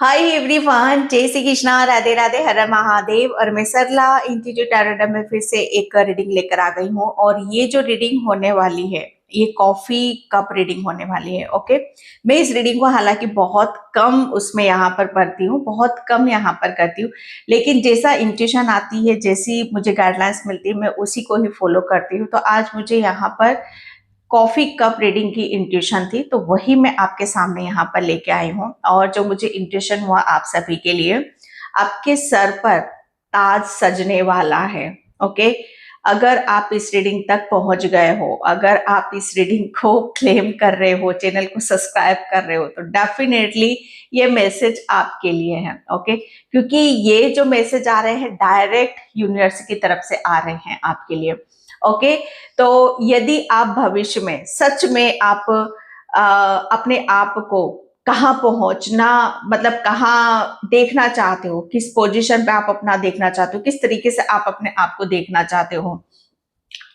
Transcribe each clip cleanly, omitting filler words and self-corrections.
Hi everyone, जय श्री कृष्णा, राधे राधे, हर हर महादेव। और मैं सरला इंस्टीट्यूट टैरोट में फिर से एक रीडिंग लेकर आ गई हूँ। और ये जो रीडिंग होने वाली है, ये कॉफी कप रीडिंग होने वाली है। ओके, मैं इस रीडिंग को हालांकि बहुत कम उसमें यहाँ पर पढ़ती हूँ, बहुत कम यहाँ पर करती हूँ, लेकिन जैसा इंट्यूशन आती है, जैसी मुझे गाइडलाइंस मिलती है, मैं उसी को ही फॉलो करती हूँ। तो आज मुझे यहाँ पर कॉफी कप रीडिंग की इंट्यूशन थी, तो वही मैं आपके सामने यहाँ पर लेके आई हूँ। और जो मुझे इंट्यूशन हुआ आप सभी के लिए, आपके सर पर ताज सजने वाला है। ओके, अगर आप इस रीडिंग तक पहुंच गए हो, अगर आप इस रीडिंग को क्लेम कर रहे हो, चैनल को सब्सक्राइब कर रहे हो, तो डेफिनेटली ये मैसेज आपके लिए है। ओके, क्योंकि ये जो मैसेज आ रहे हैं डायरेक्ट यूनिवर्स की तरफ से आ रहे हैं आपके लिए। ओके, तो यदि आप भविष्य में सच में आप अपने आप को कहाँ पहुंचना, मतलब कहाँ देखना चाहते हो, किस पोजीशन पे आप अपना देखना चाहते हो, किस तरीके से आप अपने आप को देखना चाहते हो,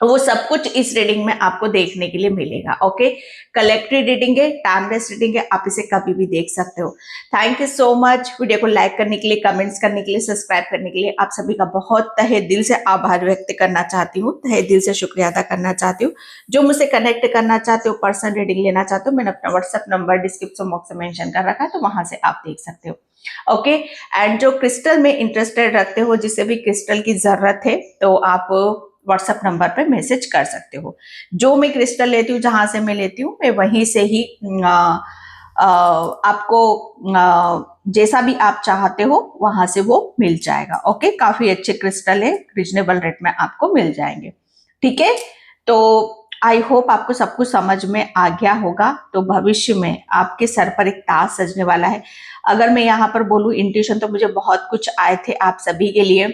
वो सब कुछ इस रीडिंग में आपको देखने के लिए मिलेगा। ओके, कलेक्टिव रीडिंग है, टाइमलेस रीडिंग है, आप इसे कभी भी देख सकते हो। Thank you so much video को लाइक करने के लिए, कमेंट्स करने के लिए, सब्सक्राइब करने के लिए। आप सभी का बहुत तहे दिल से आभार व्यक्त करना चाहती हूँ, तहे दिल से शुक्रिया अदा करना चाहती हूँ। जो मुझसे कनेक्ट करना चाहते हो, पर्सनल रीडिंग लेना चाहते हो, मैंने अपना व्हाट्सएप नंबर डिस्क्रिप्शन बॉक्स में मेंशन कर रखा है, तो वहां से आप देख सकते हो। ओके, एंड जो क्रिस्टल में इंटरेस्टेड रखते हो, जिसे भी क्रिस्टल की जरूरत है, तो आप व्हाट्सएप नंबर पे मैसेज कर सकते हो। जो मैं क्रिस्टल लेती हूँ, जहां से मैं लेती हूँ, मैं वहीं से ही आपको जैसा भी आप चाहते हो वहां से वो मिल जाएगा। ओके, काफी अच्छे क्रिस्टल है, रिजनेबल रेट में आपको मिल जाएंगे। ठीक है, तो आई होप आपको सब कुछ समझ में आ गया होगा। तो भविष्य में आपके सर पर एक ताज सजने वाला है। अगर मैं यहाँ पर बोलूं इंट्यूशन, तो मुझे बहुत कुछ आए थे आप सभी के लिए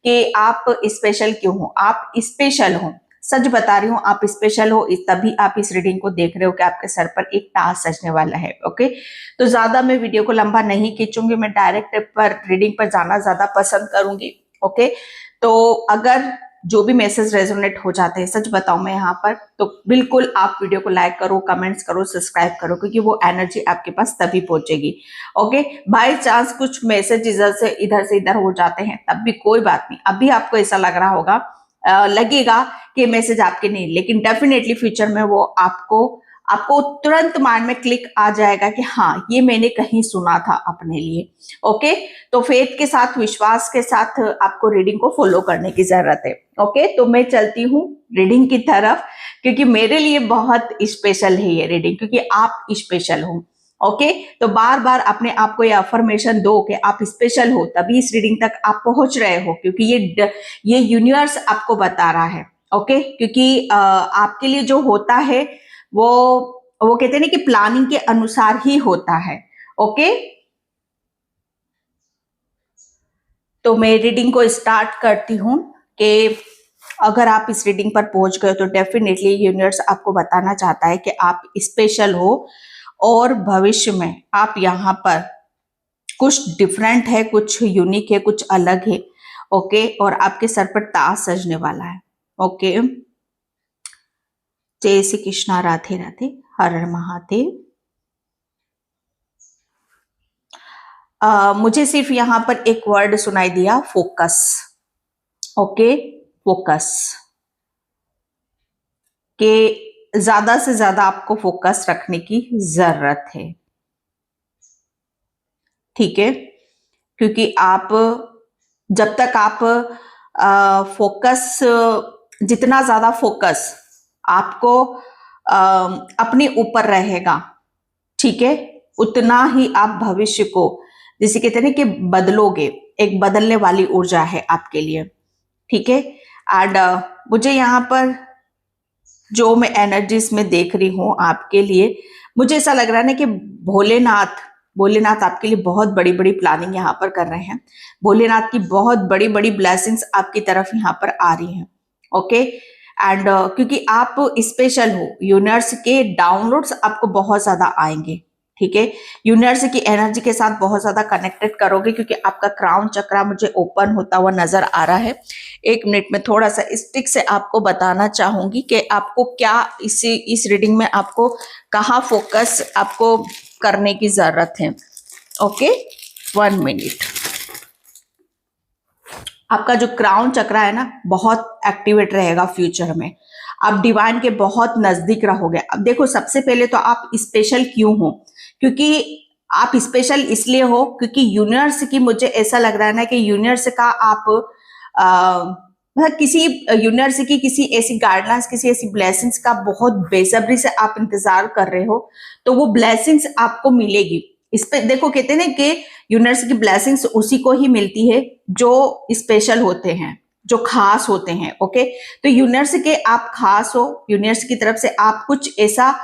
कि आप स्पेशल क्यों हो, आप स्पेशल हो। सच बता रही हूँ, आप स्पेशल हो, तभी आप इस रीडिंग को देख रहे हो कि आपके सर पर एक ताज सजने वाला है। ओके, तो ज्यादा मैं वीडियो को लंबा नहीं खींचूंगी, मैं डायरेक्ट पर रीडिंग पर जाना ज्यादा पसंद करूंगी। ओके, तो अगर जो भी मैसेज रेजोनेट हो जाते हैं, सच बताऊं मैं यहाँ पर, तो बिल्कुल आप वीडियो को लाइक करो, कमेंट्स करो, सब्सक्राइब करो, क्योंकि वो एनर्जी आपके पास तभी पहुंचेगी। ओके, बाय चांस कुछ मैसेज इधर से इधर हो जाते हैं, तब भी कोई बात नहीं। अभी आपको ऐसा लग रहा होगा, लगेगा कि मैसेज आपके नहीं, लेकिन डेफिनेटली फ्यूचर में वो आपको तुरंत माइंड में क्लिक आ जाएगा कि हाँ, ये मैंने कहीं सुना था अपने लिए। ओके, तो फेथ के साथ, विश्वास के साथ आपको रीडिंग को फॉलो करने की जरूरत है। ओके, तो मैं चलती हूँ रीडिंग की तरफ, क्योंकि मेरे लिए बहुत स्पेशल है ये रीडिंग, क्योंकि आप स्पेशल हो। ओके, तो बार बार अपने आप को ये अफर्मेशन दो कि आप स्पेशल हो, तभी इस रीडिंग तक आप पहुंच रहे हो, क्योंकि ये यूनिवर्स आपको बता रहा है। ओके, क्योंकि आपके लिए जो होता है वो कहते हैं ना कि प्लानिंग के अनुसार ही होता है। ओके, तो मैं रीडिंग को स्टार्ट करती हूँ कि अगर आप इस रीडिंग पर पहुंच गए, तो डेफिनेटली यूनिवर्स आपको बताना चाहता है कि आप स्पेशल हो, और भविष्य में आप यहाँ पर कुछ डिफरेंट है, कुछ यूनिक है, कुछ अलग है। ओके, और आपके सर पर ताज सजने वाला है। ओके, जय श्री कृष्णा, राधे राधे, हर हर महादेव। मुझे सिर्फ यहाँ पर एक वर्ड सुनाई दिया, फोकस। ओके, फोकस, कि ज्यादा से ज्यादा आपको फोकस रखने की जरूरत है। ठीक है, क्योंकि आप जब तक आप फोकस, जितना ज्यादा फोकस आपको अपने ऊपर रहेगा, ठीक है, उतना ही आप भविष्य को, जिसे कहते हैं कि बदलोगे। एक बदलने वाली ऊर्जा है आपके लिए। ठीक है, एंड मुझे यहाँ पर जो मैं एनर्जीज में देख रही हूँ आपके लिए, मुझे ऐसा लग रहा है ना कि भोलेनाथ आपके लिए बहुत बड़ी बड़ी प्लानिंग यहाँ पर कर रहे हैं। भोलेनाथ की बहुत बड़ी बड़ी ब्लेसिंग्स आपकी तरफ यहाँ पर आ रही हैं। ओके, एंड क्योंकि आप स्पेशल हो, यूनिवर्स के डाउनलोड्स आपको बहुत ज्यादा आएंगे। ठीक है, यूनिवर्स की एनर्जी के साथ बहुत ज्यादा कनेक्टेड करोगे, क्योंकि आपका क्राउन चक्रा मुझे ओपन होता हुआ नजर आ रहा है। एक मिनट में थोड़ा सा स्टिक से आपको बताना चाहूंगी कि आपको क्या इस रीडिंग में आपको कहाँ फोकस आपको करने की जरूरत है। Okay, 1 minute. आपका जो क्राउन चक्रा है ना बहुत एक्टिवेट रहेगा फ्यूचर में। आप डिवाइन के बहुत नजदीक रहोगे। अब देखो, सबसे पहले तो आप स्पेशल क्यों हो? क्योंकि आप स्पेशल इसलिए हो क्योंकि यूनिवर्स की, मुझे ऐसा लग रहा है ना कि यूनिवर्स का आप मतलब किसी यूनिवर्स की किसी ऐसी गाइडलाइंस, किसी ऐसी ब्लेसिंग्स का बहुत बेसब्री से आप इंतजार कर रहे हो, तो वो ब्लेसिंग्स आपको मिलेगी। इस पे देखो, कहते हैं ना कि यूनिवर्स की ब्लेसिंग्स उसी को ही मिलती है जो स्पेशल होते हैं, जो खास होते हैं। ओके, तो यूनिवर्स के आप खास हो, यूनिवर्स की तरफ से आप कुछ ऐसा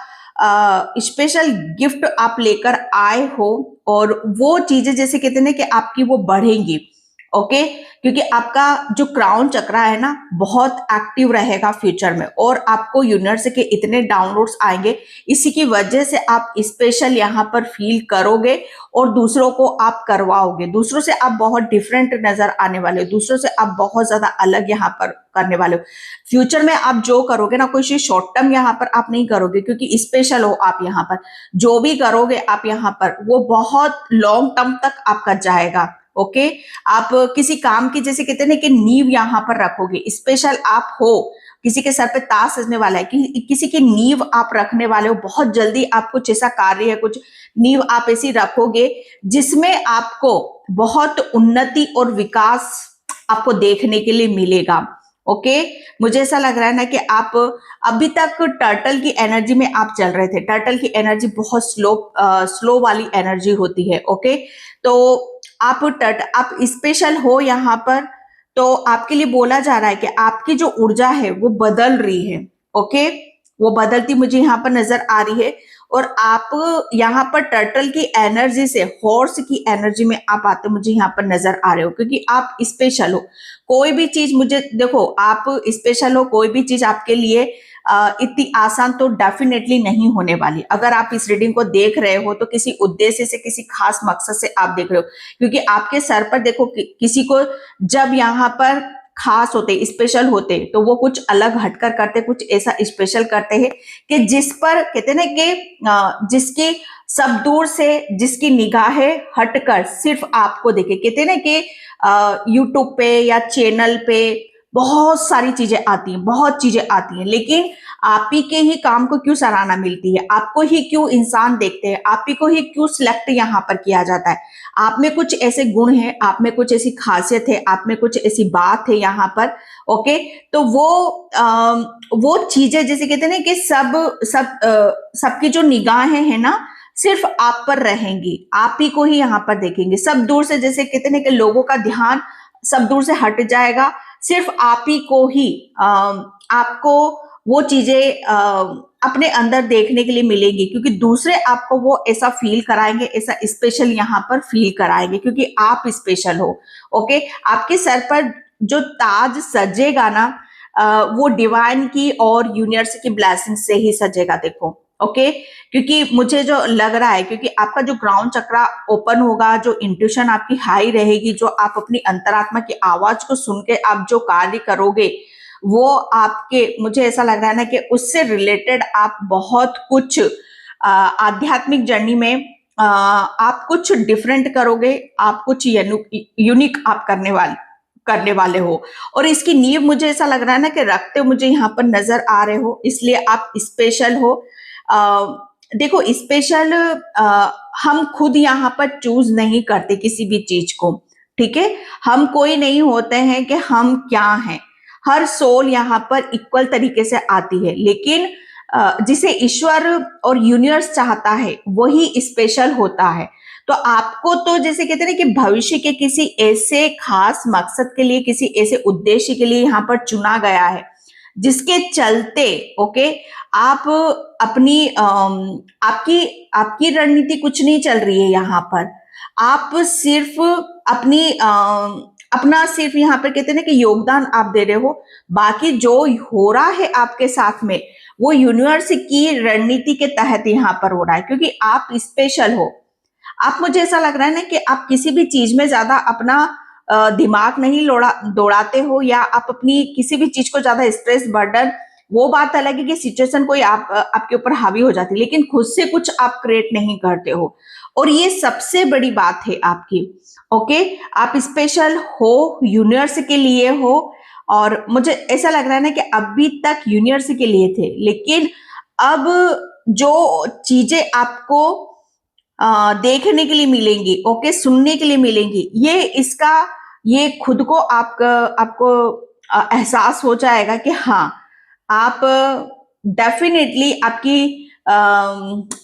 स्पेशल गिफ्ट आप लेकर आए हो, और वो चीजें जैसे कहते हैं ना कि आपकी वो बढ़ेंगी। ओके, क्योंकि आपका जो क्राउन चक्रा है ना बहुत एक्टिव रहेगा फ्यूचर में, और आपको यूनिवर्स के इतने डाउनलोड्स आएंगे, इसी की वजह से आप स्पेशल यहाँ पर फील करोगे और दूसरों को आप करवाओगे। दूसरों से आप बहुत डिफरेंट नजर आने वाले हो, दूसरों से आप बहुत ज्यादा अलग यहाँ पर करने वाले हो। फ्यूचर में आप जो करोगे ना, कोई चीज शॉर्ट टर्म यहाँ पर आप नहीं करोगे, क्योंकि स्पेशल हो आप यहाँ पर। जो भी करोगे आप यहाँ पर, वो बहुत लॉन्ग टर्म तक आपका जाएगा। ओके, आप किसी काम की, जैसे कहते हैं ना कि नींव यहाँ पर रखोगे। स्पेशल आप हो, किसी के सर पे ताज सजने वाला है, किसी की नींव आप रखने वाले हो। बहुत जल्दी आप कुछ ऐसा कार्य है, कुछ नींव आप ऐसी रखोगे जिसमें आपको बहुत उन्नति और विकास आपको देखने के लिए मिलेगा। ओके, मुझे ऐसा लग रहा है ना कि आप अभी तक टर्टल की एनर्जी में आप चल रहे थे। टर्टल की एनर्जी बहुत स्लो वाली एनर्जी होती है। ओके, तो आप स्पेशल हो यहाँ पर, तो आपके लिए बोला जा रहा है कि आपकी जो ऊर्जा है वो बदल रही है। ओके, वो बदलती मुझे यहाँ पर नजर आ रही है, और आप यहाँ पर टर्टल की एनर्जी से हॉर्स की एनर्जी में आप आते मुझे यहाँ पर नजर आ रहे हो, क्योंकि आप स्पेशल हो। कोई भी चीज, मुझे देखो, आप स्पेशल हो, कोई भी चीज आपके लिए इतनी आसान तो डेफिनेटली नहीं होने वाली। अगर आप इस रीडिंग को देख रहे हो तो किसी उद्देश्य से, किसी खास मकसद से आप देख रहे हो, क्योंकि आपके सर पर देखो, किसी को जब यहाँ पर खास होते, स्पेशल होते, तो वो कुछ अलग हटकर करते, कुछ ऐसा स्पेशल करते हैं कि जिस पर कहते हैं ना कि जिसकी सब दूर से, जिसकी निगाहें हटकर सिर्फ आपको देखे। कहते हैं ना कि यूट्यूब पे या चैनल पे बहुत सारी चीजें आती हैं, बहुत चीजें आती हैं, लेकिन आप ही के ही काम को क्यों सराहना मिलती है? आपको ही क्यों इंसान देखते हैं? आप ही को ही क्यों सिलेक्ट यहाँ पर किया जाता है? आप में कुछ ऐसे गुण हैं, आप में कुछ ऐसी खासियत है, आप में कुछ ऐसी बात है यहाँ पर। ओके, तो वो चीजें, जैसे कहते हैं ना कि सबकी जो निगाहें हैं ना सिर्फ आप पर रहेंगी, आप ही को ही यहाँ पर देखेंगे। सब दूर से, जैसे कहते हैं ना कि लोगों का ध्यान सब दूर से हट जाएगा, सिर्फ आप ही को ही आपको वो चीजें अपने अंदर देखने के लिए मिलेंगी, क्योंकि दूसरे आपको वो ऐसा फील कराएंगे, ऐसा स्पेशल यहाँ पर फील कराएंगे, क्योंकि आप स्पेशल हो। ओके, आपके सर पर जो ताज सजेगा ना, वो डिवाइन की और यूनिवर्स की ब्लेसिंग से ही सजेगा। देखो, ओके, क्योंकि मुझे जो लग रहा है, क्योंकि आपका जो ग्राउंड चक्रा ओपन होगा, जो इंट्यूशन आपकी हाई रहेगी, जो आप अपनी अंतरात्मा की आवाज को सुन के आप जो कार्य करोगे, वो आपके, मुझे ऐसा लग रहा है ना कि उससे रिलेटेड आप बहुत कुछ आध्यात्मिक जर्नी में आप कुछ डिफरेंट करोगे, आप कुछ यूनिक आप करने वाले हो। और इसकी नींव मुझे ऐसा लग रहा है ना कि रखते मुझे यहाँ पर नजर आ रहे हो, इसलिए आप स्पेशल हो। देखो, स्पेशल हम खुद यहाँ पर चूज नहीं करते किसी भी चीज को, ठीक है? हम कोई नहीं होते हैं कि हम क्या हैं। हर सोल यहाँ पर इक्वल तरीके से आती है, लेकिन जिसे ईश्वर और यूनिवर्स चाहता है वही स्पेशल होता है। तो आपको तो जैसे कहते हैं ना कि भविष्य के किसी ऐसे खास मकसद के लिए, किसी ऐसे उद्देश्य के लिए यहाँ पर चुना गया है, जिसके चलते ओके आप अपनी आपकी रणनीति कुछ नहीं चल रही है यहाँ पर। आप सिर्फ अपनी अपना सिर्फ यहाँ पर कहते हैं ना कि योगदान आप दे रहे हो। बाकी जो हो रहा है आपके साथ में, वो यूनिवर्स की रणनीति के तहत यहाँ पर हो रहा है, क्योंकि आप स्पेशल हो। आप, मुझे ऐसा लग रहा है ना कि आप किसी भी चीज में ज्यादा अपना दिमाग नहीं दौड़ाते हो, या आप अपनी किसी भी चीज को ज्यादा स्ट्रेस बर्डन वो बात अलग है कि सिचुएशन कोई आपके ऊपर हावी हो जाती है, लेकिन खुद से कुछ आप क्रिएट नहीं करते हो, और ये सबसे बड़ी बात है आपकी। ओके, आप स्पेशल हो, यूनिवर्स के लिए हो। और मुझे ऐसा लग रहा है ना कि अभी तक यूनिवर्स के लिए थे, लेकिन अब जो चीजें आपको देखने के लिए मिलेंगी, ओके, सुनने के लिए मिलेंगी, ये खुद को आपको एहसास हो जाएगा कि हाँ, आप डेफिनेटली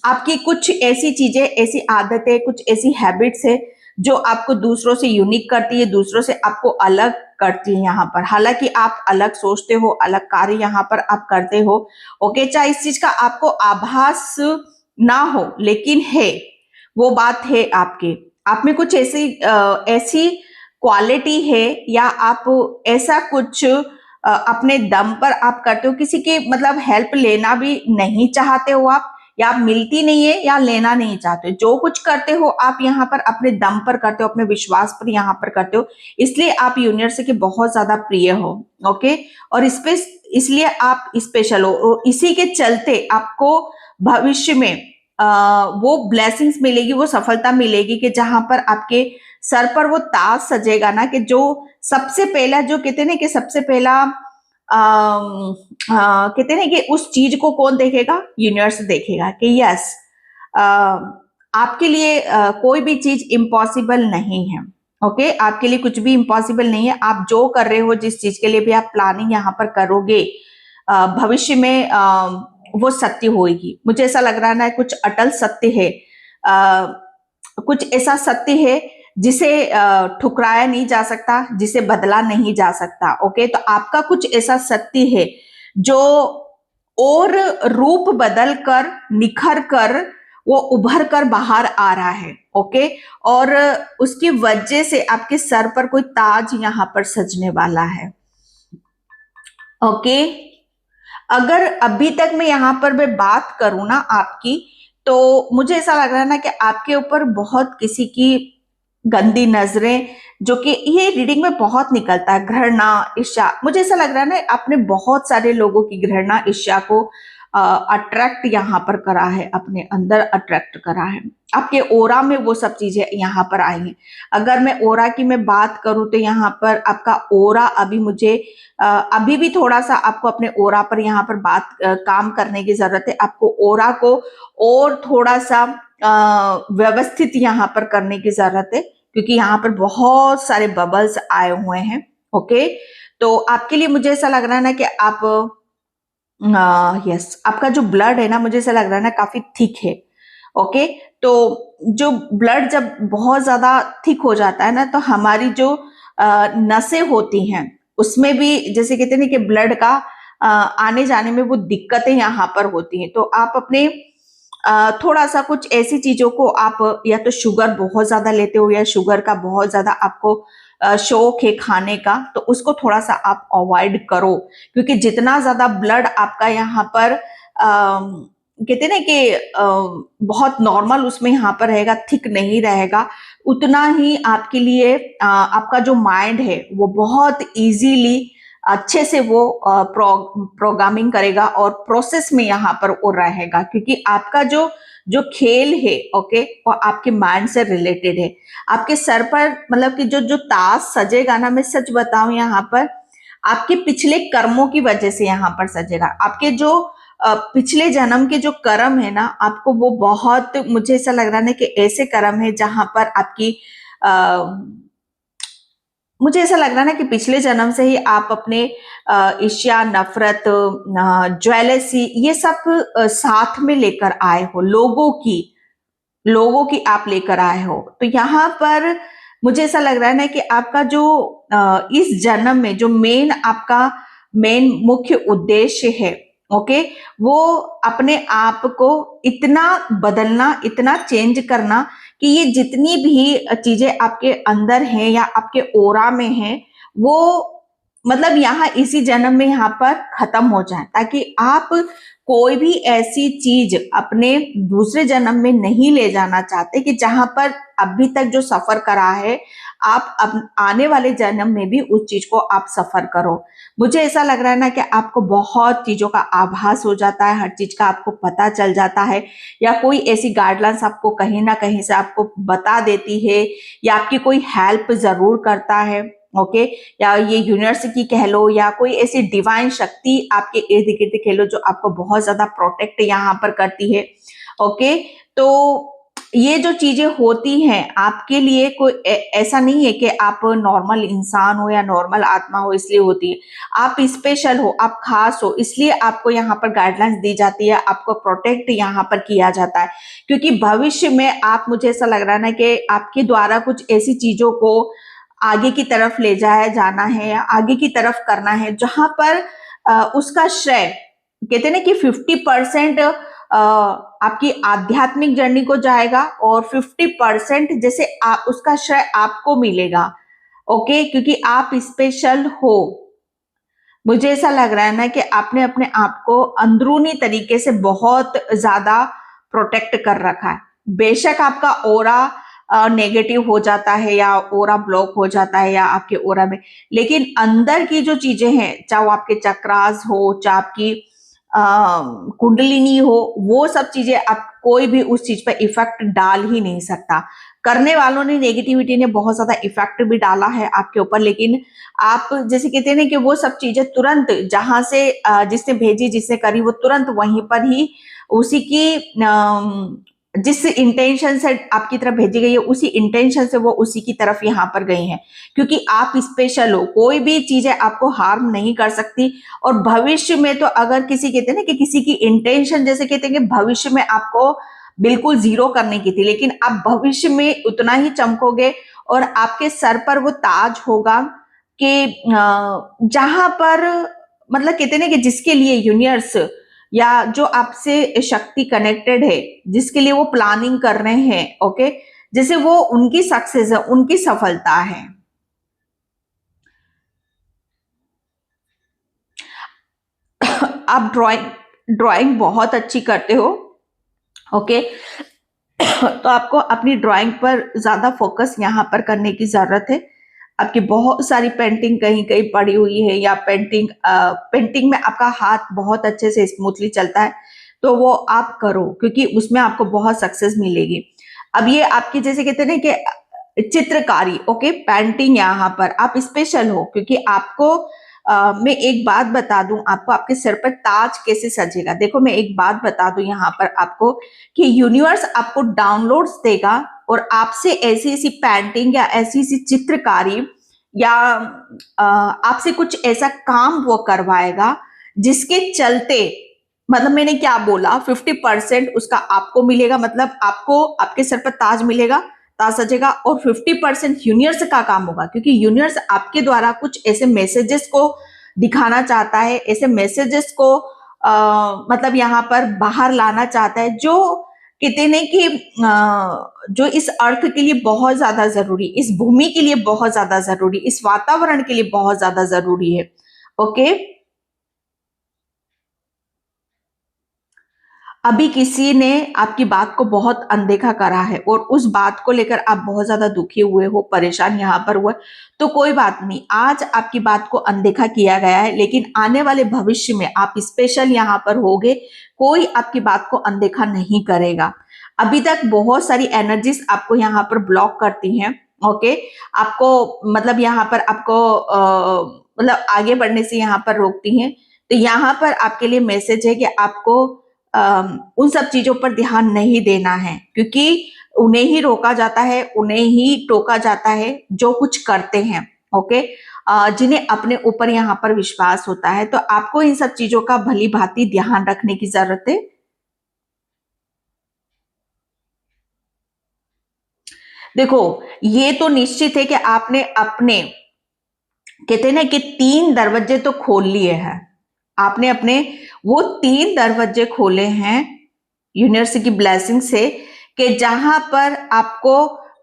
आपकी कुछ ऐसी चीजें, ऐसी आदतें, कुछ ऐसी हैबिट्स है जो आपको दूसरों से यूनिक करती है, दूसरों से आपको अलग करती है यहाँ पर। हालांकि आप अलग सोचते हो, अलग कार्य यहाँ पर आप करते हो, ओके, चाहे इस चीज का आपको आभास ना हो, लेकिन है, वो बात है आपके आप में कुछ ऐसी क्वालिटी है, या आप ऐसा कुछ अपने दम पर आप करते हो, किसी की मतलब हेल्प लेना भी नहीं चाहते हो आप, या आप मिलती नहीं है, या लेना नहीं चाहते हो। जो कुछ करते हो आप यहाँ पर अपने दम पर करते हो, अपने विश्वास पर यहाँ पर करते हो, इसलिए आप यूनिवर्स के बहुत ज्यादा प्रिय हो। ओके, और इसलिए आप स्पेशल हो, और इसी के चलते आपको भविष्य में वो ब्लेसिंग्स मिलेगी, वो सफलता मिलेगी कि जहां पर आपके सर पर वो ताज सजेगा ना, कि जो सबसे पहला, जो कहते हैं ना कि सबसे पहला कहते हैं ना कि उस चीज को कौन देखेगा, यूनिवर्स देखेगा कि यस, आपके लिए कोई भी चीज इम्पॉसिबल नहीं है। ओके, आपके लिए कुछ भी इम्पॉसिबल नहीं है। आप जो कर रहे हो, जिस चीज के लिए भी आप प्लानिंग यहाँ पर करोगे, भविष्य में वो सत्य होगी। मुझे ऐसा लग रहा है कुछ अटल सत्य है, कुछ ऐसा सत्य है जिसे ठुकराया नहीं जा सकता, जिसे बदला नहीं जा सकता। ओके, तो आपका कुछ ऐसा सत्य है जो और रूप बदल कर, निखर कर, वो उभर कर बाहर आ रहा है। ओके, और उसकी वजह से आपके सर पर कोई ताज यहाँ पर सजने वाला है। ओके, अगर अभी तक मैं बात करूं ना आपकी, तो मुझे ऐसा लग रहा है ना कि आपके ऊपर बहुत किसी की गंदी नजरें, जो कि ये रीडिंग में बहुत निकलता है, घृणा, ईर्ष्या। मुझे ऐसा लग रहा है ना आपने बहुत सारे लोगों की घृणा, ईर्ष्या को अट्रैक्ट यहाँ पर करा है, अपने अंदर अट्रैक्ट करा है। आपके ओरा में वो सब चीजें यहाँ पर आई हैं। अगर मैं ओरा की मैं बात करूं, तो यहाँ पर आपका ओरा अभी भी थोड़ा सा आपको अपने ओरा पर यहाँ पर काम करने की जरूरत है। आपको ओरा को और थोड़ा सा व्यवस्थित यहाँ पर करने की जरूरत है, क्योंकि यहाँ पर बहुत सारे बबल्स आए हुए हैं। ओके, तो आपके लिए मुझे ऐसा लग रहा है ना कि आप यस, आपका जो ब्लड है ना, मुझे ऐसा लग रहा है ना काफी थिक है। ओके, तो जो ब्लड जब बहुत ज्यादा थिक हो जाता है ना, तो हमारी जो नसें होती हैं, उसमें भी जैसे कहते हैं ना कि ब्लड का आने जाने में वो दिक्कतें यहाँ पर होती हैं। तो आप अपने थोड़ा सा कुछ ऐसी चीजों को, आप या तो शुगर बहुत ज्यादा लेते हो, या शुगर का बहुत ज्यादा आपको शौक है खाने का, तो उसको थोड़ा सा आप अवॉइड करो, क्योंकि जितना ज्यादा ब्लड आपका यहाँ पर कहते हैं ना कि बहुत नॉर्मल उसमें यहाँ पर रहेगा, थिक नहीं रहेगा, उतना ही आपके लिए आपका जो माइंड है वो बहुत इजीली अच्छे से वो प्रोग्रामिंग करेगा, और प्रोसेस में यहाँ पर वो रहेगा, क्योंकि आपका जो जो खेल है, ओके, वो आपके माइंड से रिलेटेड है। आपके सर पर मतलब कि जो जो ताज सजेगा ना, मैं सच बताऊं, यहाँ पर आपके पिछले कर्मों की वजह से यहाँ पर सजेगा। आपके जो पिछले जन्म के जो कर्म है ना, आपको वो बहुत, मुझे ऐसा लग रहा है कि ऐसे कर्म है जहां पर आपकी मुझे ऐसा लग रहा है ना कि पिछले जन्म से ही आप अपने ईर्ष्या, नफरत, ज्वेलसी, ये सब साथ में लेकर आए हो, लोगों की आप लेकर आए हो। तो यहाँ पर मुझे ऐसा लग रहा है ना कि आपका जो इस जन्म में जो मेन मुख्य उद्देश्य है, ओके, वो अपने आप को इतना बदलना, इतना चेंज करना कि ये जितनी भी चीजें आपके अंदर हैं या आपके ओरा में हैं, वो मतलब यहाँ इसी जन्म में यहाँ पर खत्म हो जाए, ताकि आप कोई भी ऐसी चीज अपने दूसरे जन्म में नहीं ले जाना चाहते कि जहां पर अभी तक जो सफर करा है आप अब आने वाले जन्म में भी उस चीज को आप सफर करो। मुझे ऐसा लग रहा है ना कि आपको बहुत चीजों का आभास हो जाता है, हर चीज का आपको पता चल जाता है, या कोई ऐसी गाइडलाइंस आपको कहीं ना कहीं से आपको बता देती है, या आपकी कोई हेल्प जरूर करता है। ओके, या ये यूनिवर्स की कह लो, या कोई ऐसी डिवाइन शक्ति आपके इर्द गिर्द कह लो जो आपको बहुत ज्यादा प्रोटेक्ट यहाँ पर करती है। ओके, तो ये जो चीजें होती हैं आपके लिए कोई ऐसा नहीं है कि आप नॉर्मल इंसान हो या नॉर्मल आत्मा हो इसलिए होती है। आप स्पेशल हो, आप खास हो, इसलिए आपको यहाँ पर गाइडलाइंस दी जाती है, आपको प्रोटेक्ट यहाँ पर किया जाता है, क्योंकि भविष्य में आप, मुझे ऐसा लग रहा है ना कि आपके द्वारा कुछ ऐसी चीजों को आगे की तरफ ले जाया जाना है या आगे की तरफ करना है जहां पर उसका श्रेय, कहते हैं ना कि 50% आपकी आध्यात्मिक जर्नी को जाएगा और 50% जैसे उसका श्रेय आपको मिलेगा। ओके, क्योंकि आप स्पेशल हो। मुझे ऐसा लग रहा है ना कि आपने अपने आप को अंदरूनी तरीके से बहुत ज्यादा प्रोटेक्ट कर रखा है। बेशक आपका ओरा नेगेटिव हो जाता है या ओरा ब्लॉक हो जाता है या आपके ओरा में, लेकिन अंदर की जो चीजें हैं, चाहे वो आपके चक्रास हो, चाहे आपकी कुंडलिनी हो, वो सब चीजें आप कोई भी उस चीज पर इफेक्ट डाल ही नहीं सकता। करने वालों ने, नेगेटिविटी ने बहुत ज्यादा इफेक्ट भी डाला है आपके ऊपर, लेकिन आप जैसे कहते हैं ना कि वो सब चीजें तुरंत जहां से जिसने भेजी, जिसने करी, वो तुरंत वहीं पर ही उसी की जिस इंटेंशन से आपकी तरफ भेजी गई है, उसी इंटेंशन से वो उसी की तरफ यहाँ पर गई हैं, क्योंकि आप स्पेशल हो। कोई भी चीजें आपको हार्म नहीं कर सकती। और भविष्य में तो अगर किसी, कहते हैं ना कि किसी की इंटेंशन, जैसे कहते हैं कि भविष्य में आपको बिल्कुल जीरो करने की थी, लेकिन आप भविष्य में उतना ही चमकोगे और आपके सर पर वो ताज होगा कि जहां पर, मतलब कहते हैं ना कि जिसके लिए यूनिवर्स या जो आपसे शक्ति कनेक्टेड है, जिसके लिए वो प्लानिंग कर रहे हैं, ओके, जैसे वो उनकी सक्सेस है, उनकी सफलता है। आप ड्राइंग ड्राइंग बहुत अच्छी करते हो। ओके, तो आपको अपनी ड्राइंग पर ज्यादा फोकस यहाँ पर करने की जरूरत है। आपकी बहुत सारी पेंटिंग कहीं कहीं पड़ी हुई है, या पेंटिंग में आपका हाथ बहुत अच्छे से स्मूथली चलता है, तो वो आप करो, क्योंकि उसमें आपको बहुत सक्सेस मिलेगी। अब ये आपकी, जैसे कहते हैं ना कि चित्रकारी, ओके, पेंटिंग, यहाँ पर आप स्पेशल हो, क्योंकि आपको मैं एक बात बता दूं आपको, आपके सिर पर ताज कैसे सजेगा। देखो, मैं एक बात बता दूं यहाँ पर आपको कि यूनिवर्स आपको डाउनलोड्स देगा और आपसे ऐसी ऐसी पेंटिंग या ऐसी ऐसी चित्रकारी या आपसे कुछ ऐसा काम वो करवाएगा जिसके चलते, मतलब मैंने क्या बोला, 50% उसका आपको मिलेगा, मतलब आपको आपके सर पर ताज मिलेगा, ताज सजेगा, और 50% यूनिवर्स का काम होगा, क्योंकि यूनिवर्स आपके द्वारा कुछ ऐसे मैसेजेस को दिखाना चाहता है, ऐसे मैसेजेस को मतलब यहाँ पर बाहर लाना चाहता है, जो कहते हैं कि जो इस अर्थ के लिए बहुत ज्यादा जरूरी, इस भूमि के लिए बहुत ज्यादा जरूरी, इस वातावरण के लिए बहुत ज्यादा जरूरी है। ओके, अभी किसी ने आपकी बात को बहुत अनदेखा करा है और उस बात को लेकर आप बहुत ज्यादा दुखी हुए हो, परेशान यहाँ पर हुए, तो कोई बात नहीं, आज आपकी बात को अनदेखा किया गया है, लेकिन आने वाले भविष्य में आप स्पेशल यहाँ पर होगे, कोई आपकी बात को अनदेखा नहीं करेगा। अभी तक बहुत सारी एनर्जीज आपको यहाँ पर ब्लॉक करती हैं। ओके, आपको मतलब यहाँ पर आपको मतलब आगे बढ़ने से यहाँ पर रोकती हैं। तो यहाँ पर आपके लिए मैसेज है कि आपको उन सब चीजों पर ध्यान नहीं देना है, क्योंकि उन्हें ही रोका जाता है, उन्हें ही टोका जाता है जो कुछ करते हैं। ओके, जिन्हें अपने ऊपर यहाँ पर विश्वास होता है, तो आपको इन सब चीजों का भली भांति ध्यान रखने की जरूरत है। देखो, ये तो निश्चित है कि आपने अपने, कहते हैं ना कि 3 दरवाजे तो खोल लिए हैं, आपने अपने वो 3 दरवाजे खोले हैं यूनिवर्स की ब्लेसिंग से, कि जहां पर आपको,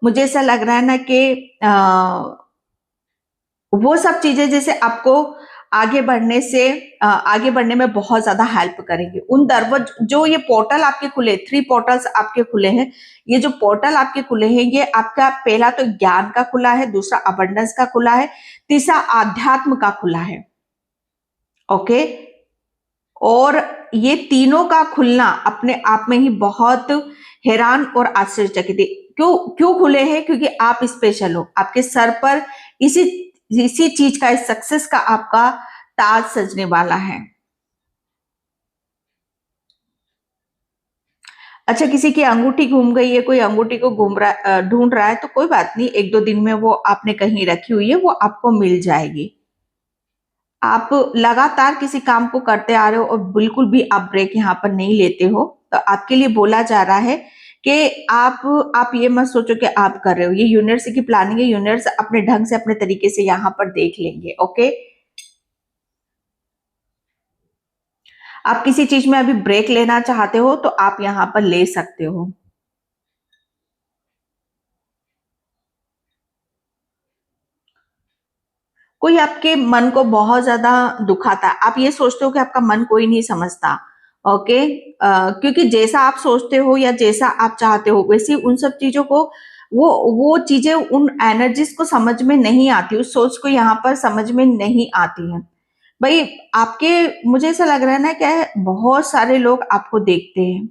मुझे ऐसा लग रहा है ना कि वो सब चीजें जैसे आपको आगे बढ़ने में बहुत ज्यादा हेल्प करेंगे। उन दरवाज जो ये पोर्टल आपके खुले, 3 पोर्टल्स आपके खुले हैं। ये जो पोर्टल आपके खुले हैं, ये आपका पहला तो ज्ञान का खुला है, दूसरा अबंडेंस का खुला है, तीसरा आध्यात्म का खुला है। ओके, और ये तीनों का खुलना अपने आप में ही बहुत हैरान और आश्चर्यचकित है। क्यों क्यों खुले हैं? क्योंकि आप स्पेशल हो। आपके सर पर इसी इसी चीज का, इस सक्सेस का आपका ताज सजने वाला है। अच्छा, किसी की अंगूठी गुम गई है, कोई अंगूठी को ढूंढ रहा है, तो कोई बात नहीं, 1-2 दिन में वो आपने कहीं रखी हुई है, वो आपको मिल जाएगी। आप लगातार किसी काम को करते आ रहे हो और बिल्कुल भी आप ब्रेक यहाँ पर नहीं लेते हो, तो आपके लिए बोला जा रहा है कि आप ये मत सोचो कि आप कर रहे हो। ये यूनिवर्स की प्लानिंग है। यूनिवर्स अपने ढंग से, अपने तरीके से यहाँ पर देख लेंगे। ओके, आप किसी चीज में अभी ब्रेक लेना चाहते हो तो आप यहाँ पर ले सकते हो। कोई आपके मन को बहुत ज्यादा दुखाता है, आप ये सोचते हो कि आपका मन कोई नहीं समझता। ओके, क्योंकि जैसा आप सोचते हो या जैसा आप चाहते हो, वैसे उन सब चीजों को, वो चीजें उन एनर्जीज को समझ में नहीं आती, उस सोच को यहाँ पर समझ में नहीं आती है। भाई, आपके मुझे ऐसा लग रहा है ना, क्या बहुत सारे लोग आपको देखते हैं,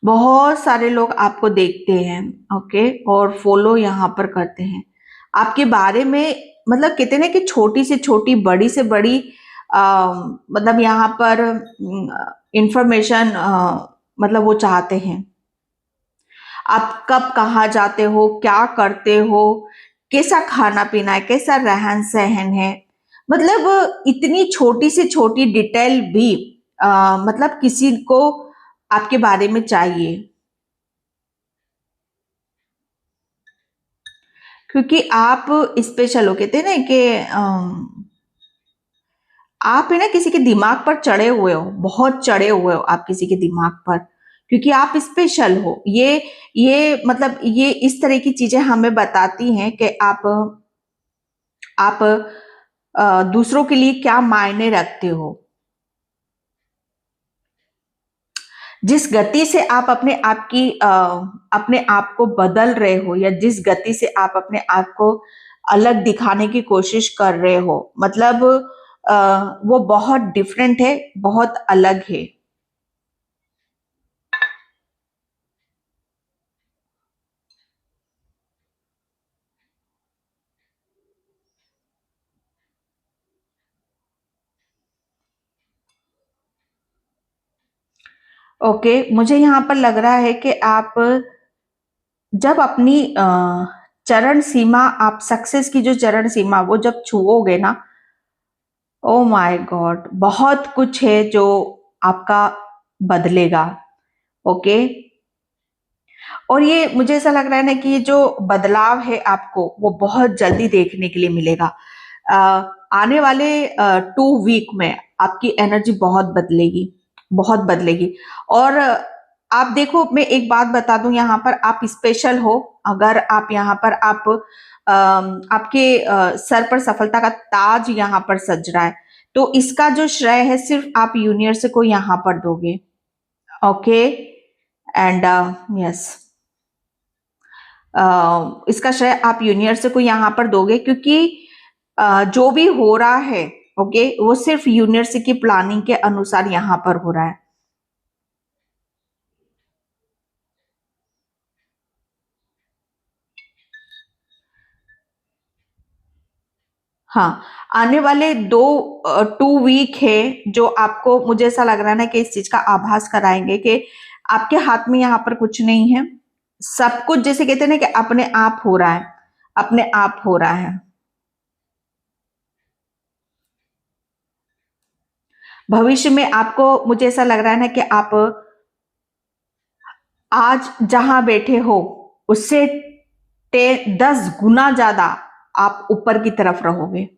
बहुत सारे लोग आपको देखते हैं। ओके, और फॉलो यहाँ पर करते हैं आपके बारे में। मतलब कहते हैं ना कि छोटी से छोटी, बड़ी से बड़ी मतलब यहाँ पर इंफॉर्मेशन मतलब वो चाहते हैं। आप कब कहाँ जाते हो, क्या करते हो, कैसा खाना पीना है, कैसा रहन सहन है, मतलब इतनी छोटी से छोटी डिटेल भी मतलब किसी को आपके बारे में चाहिए। क्योंकि आप स्पेशल हो, कहते हैं ना कि आप है ना किसी के दिमाग पर चढ़े हुए हो, बहुत चढ़े हुए हो आप किसी के दिमाग पर, क्योंकि आप स्पेशल हो। ये मतलब ये इस तरह की चीजें हमें बताती हैं कि आप दूसरों के लिए क्या मायने रखते हो। जिस गति से आप अपने आप को बदल रहे हो, या जिस गति से आप अपने आप को अलग दिखाने की कोशिश कर रहे हो, मतलब वो बहुत डिफरेंट है, बहुत अलग है। ओके, मुझे यहाँ पर लग रहा है कि आप जब अपनी चरण सीमा, आप सक्सेस की जो चरण सीमा वो जब छुओगे ना, ओ माय गॉड, बहुत कुछ है जो आपका बदलेगा। ओके, और ये मुझे ऐसा लग रहा है ना कि ये जो बदलाव है आपको, वो बहुत जल्दी देखने के लिए मिलेगा। आने वाले 2 वीक में आपकी एनर्जी बहुत बदलेगी, बहुत बदलेगी। और आप देखो, मैं एक बात बता दूं, यहाँ पर आप स्पेशल हो। अगर आप यहाँ पर आपके सर पर सफलता का ताज यहाँ पर सज रहा है, तो इसका जो श्रेय है सिर्फ आप यूनिवर्स को यहाँ पर दोगे। ओके, एंड यस, इसका श्रेय आप यूनिवर्स को यहाँ पर दोगे, क्योंकि जो भी हो रहा है, ओके, वो सिर्फ यूनिवर्स की प्लानिंग के अनुसार यहाँ पर हो रहा है। हाँ, आने वाले 2 वीक है जो आपको, मुझे ऐसा लग रहा है ना कि इस चीज का आभास कराएंगे कि आपके हाथ में यहाँ पर कुछ नहीं है। सब कुछ जैसे कहते हैं ना कि अपने आप हो रहा है, अपने आप हो रहा है। भविष्य में आपको, मुझे ऐसा लग रहा है ना कि आप आज जहां बैठे हो, उससे 10 गुना ज्यादा आप ऊपर की तरफ रहोगे।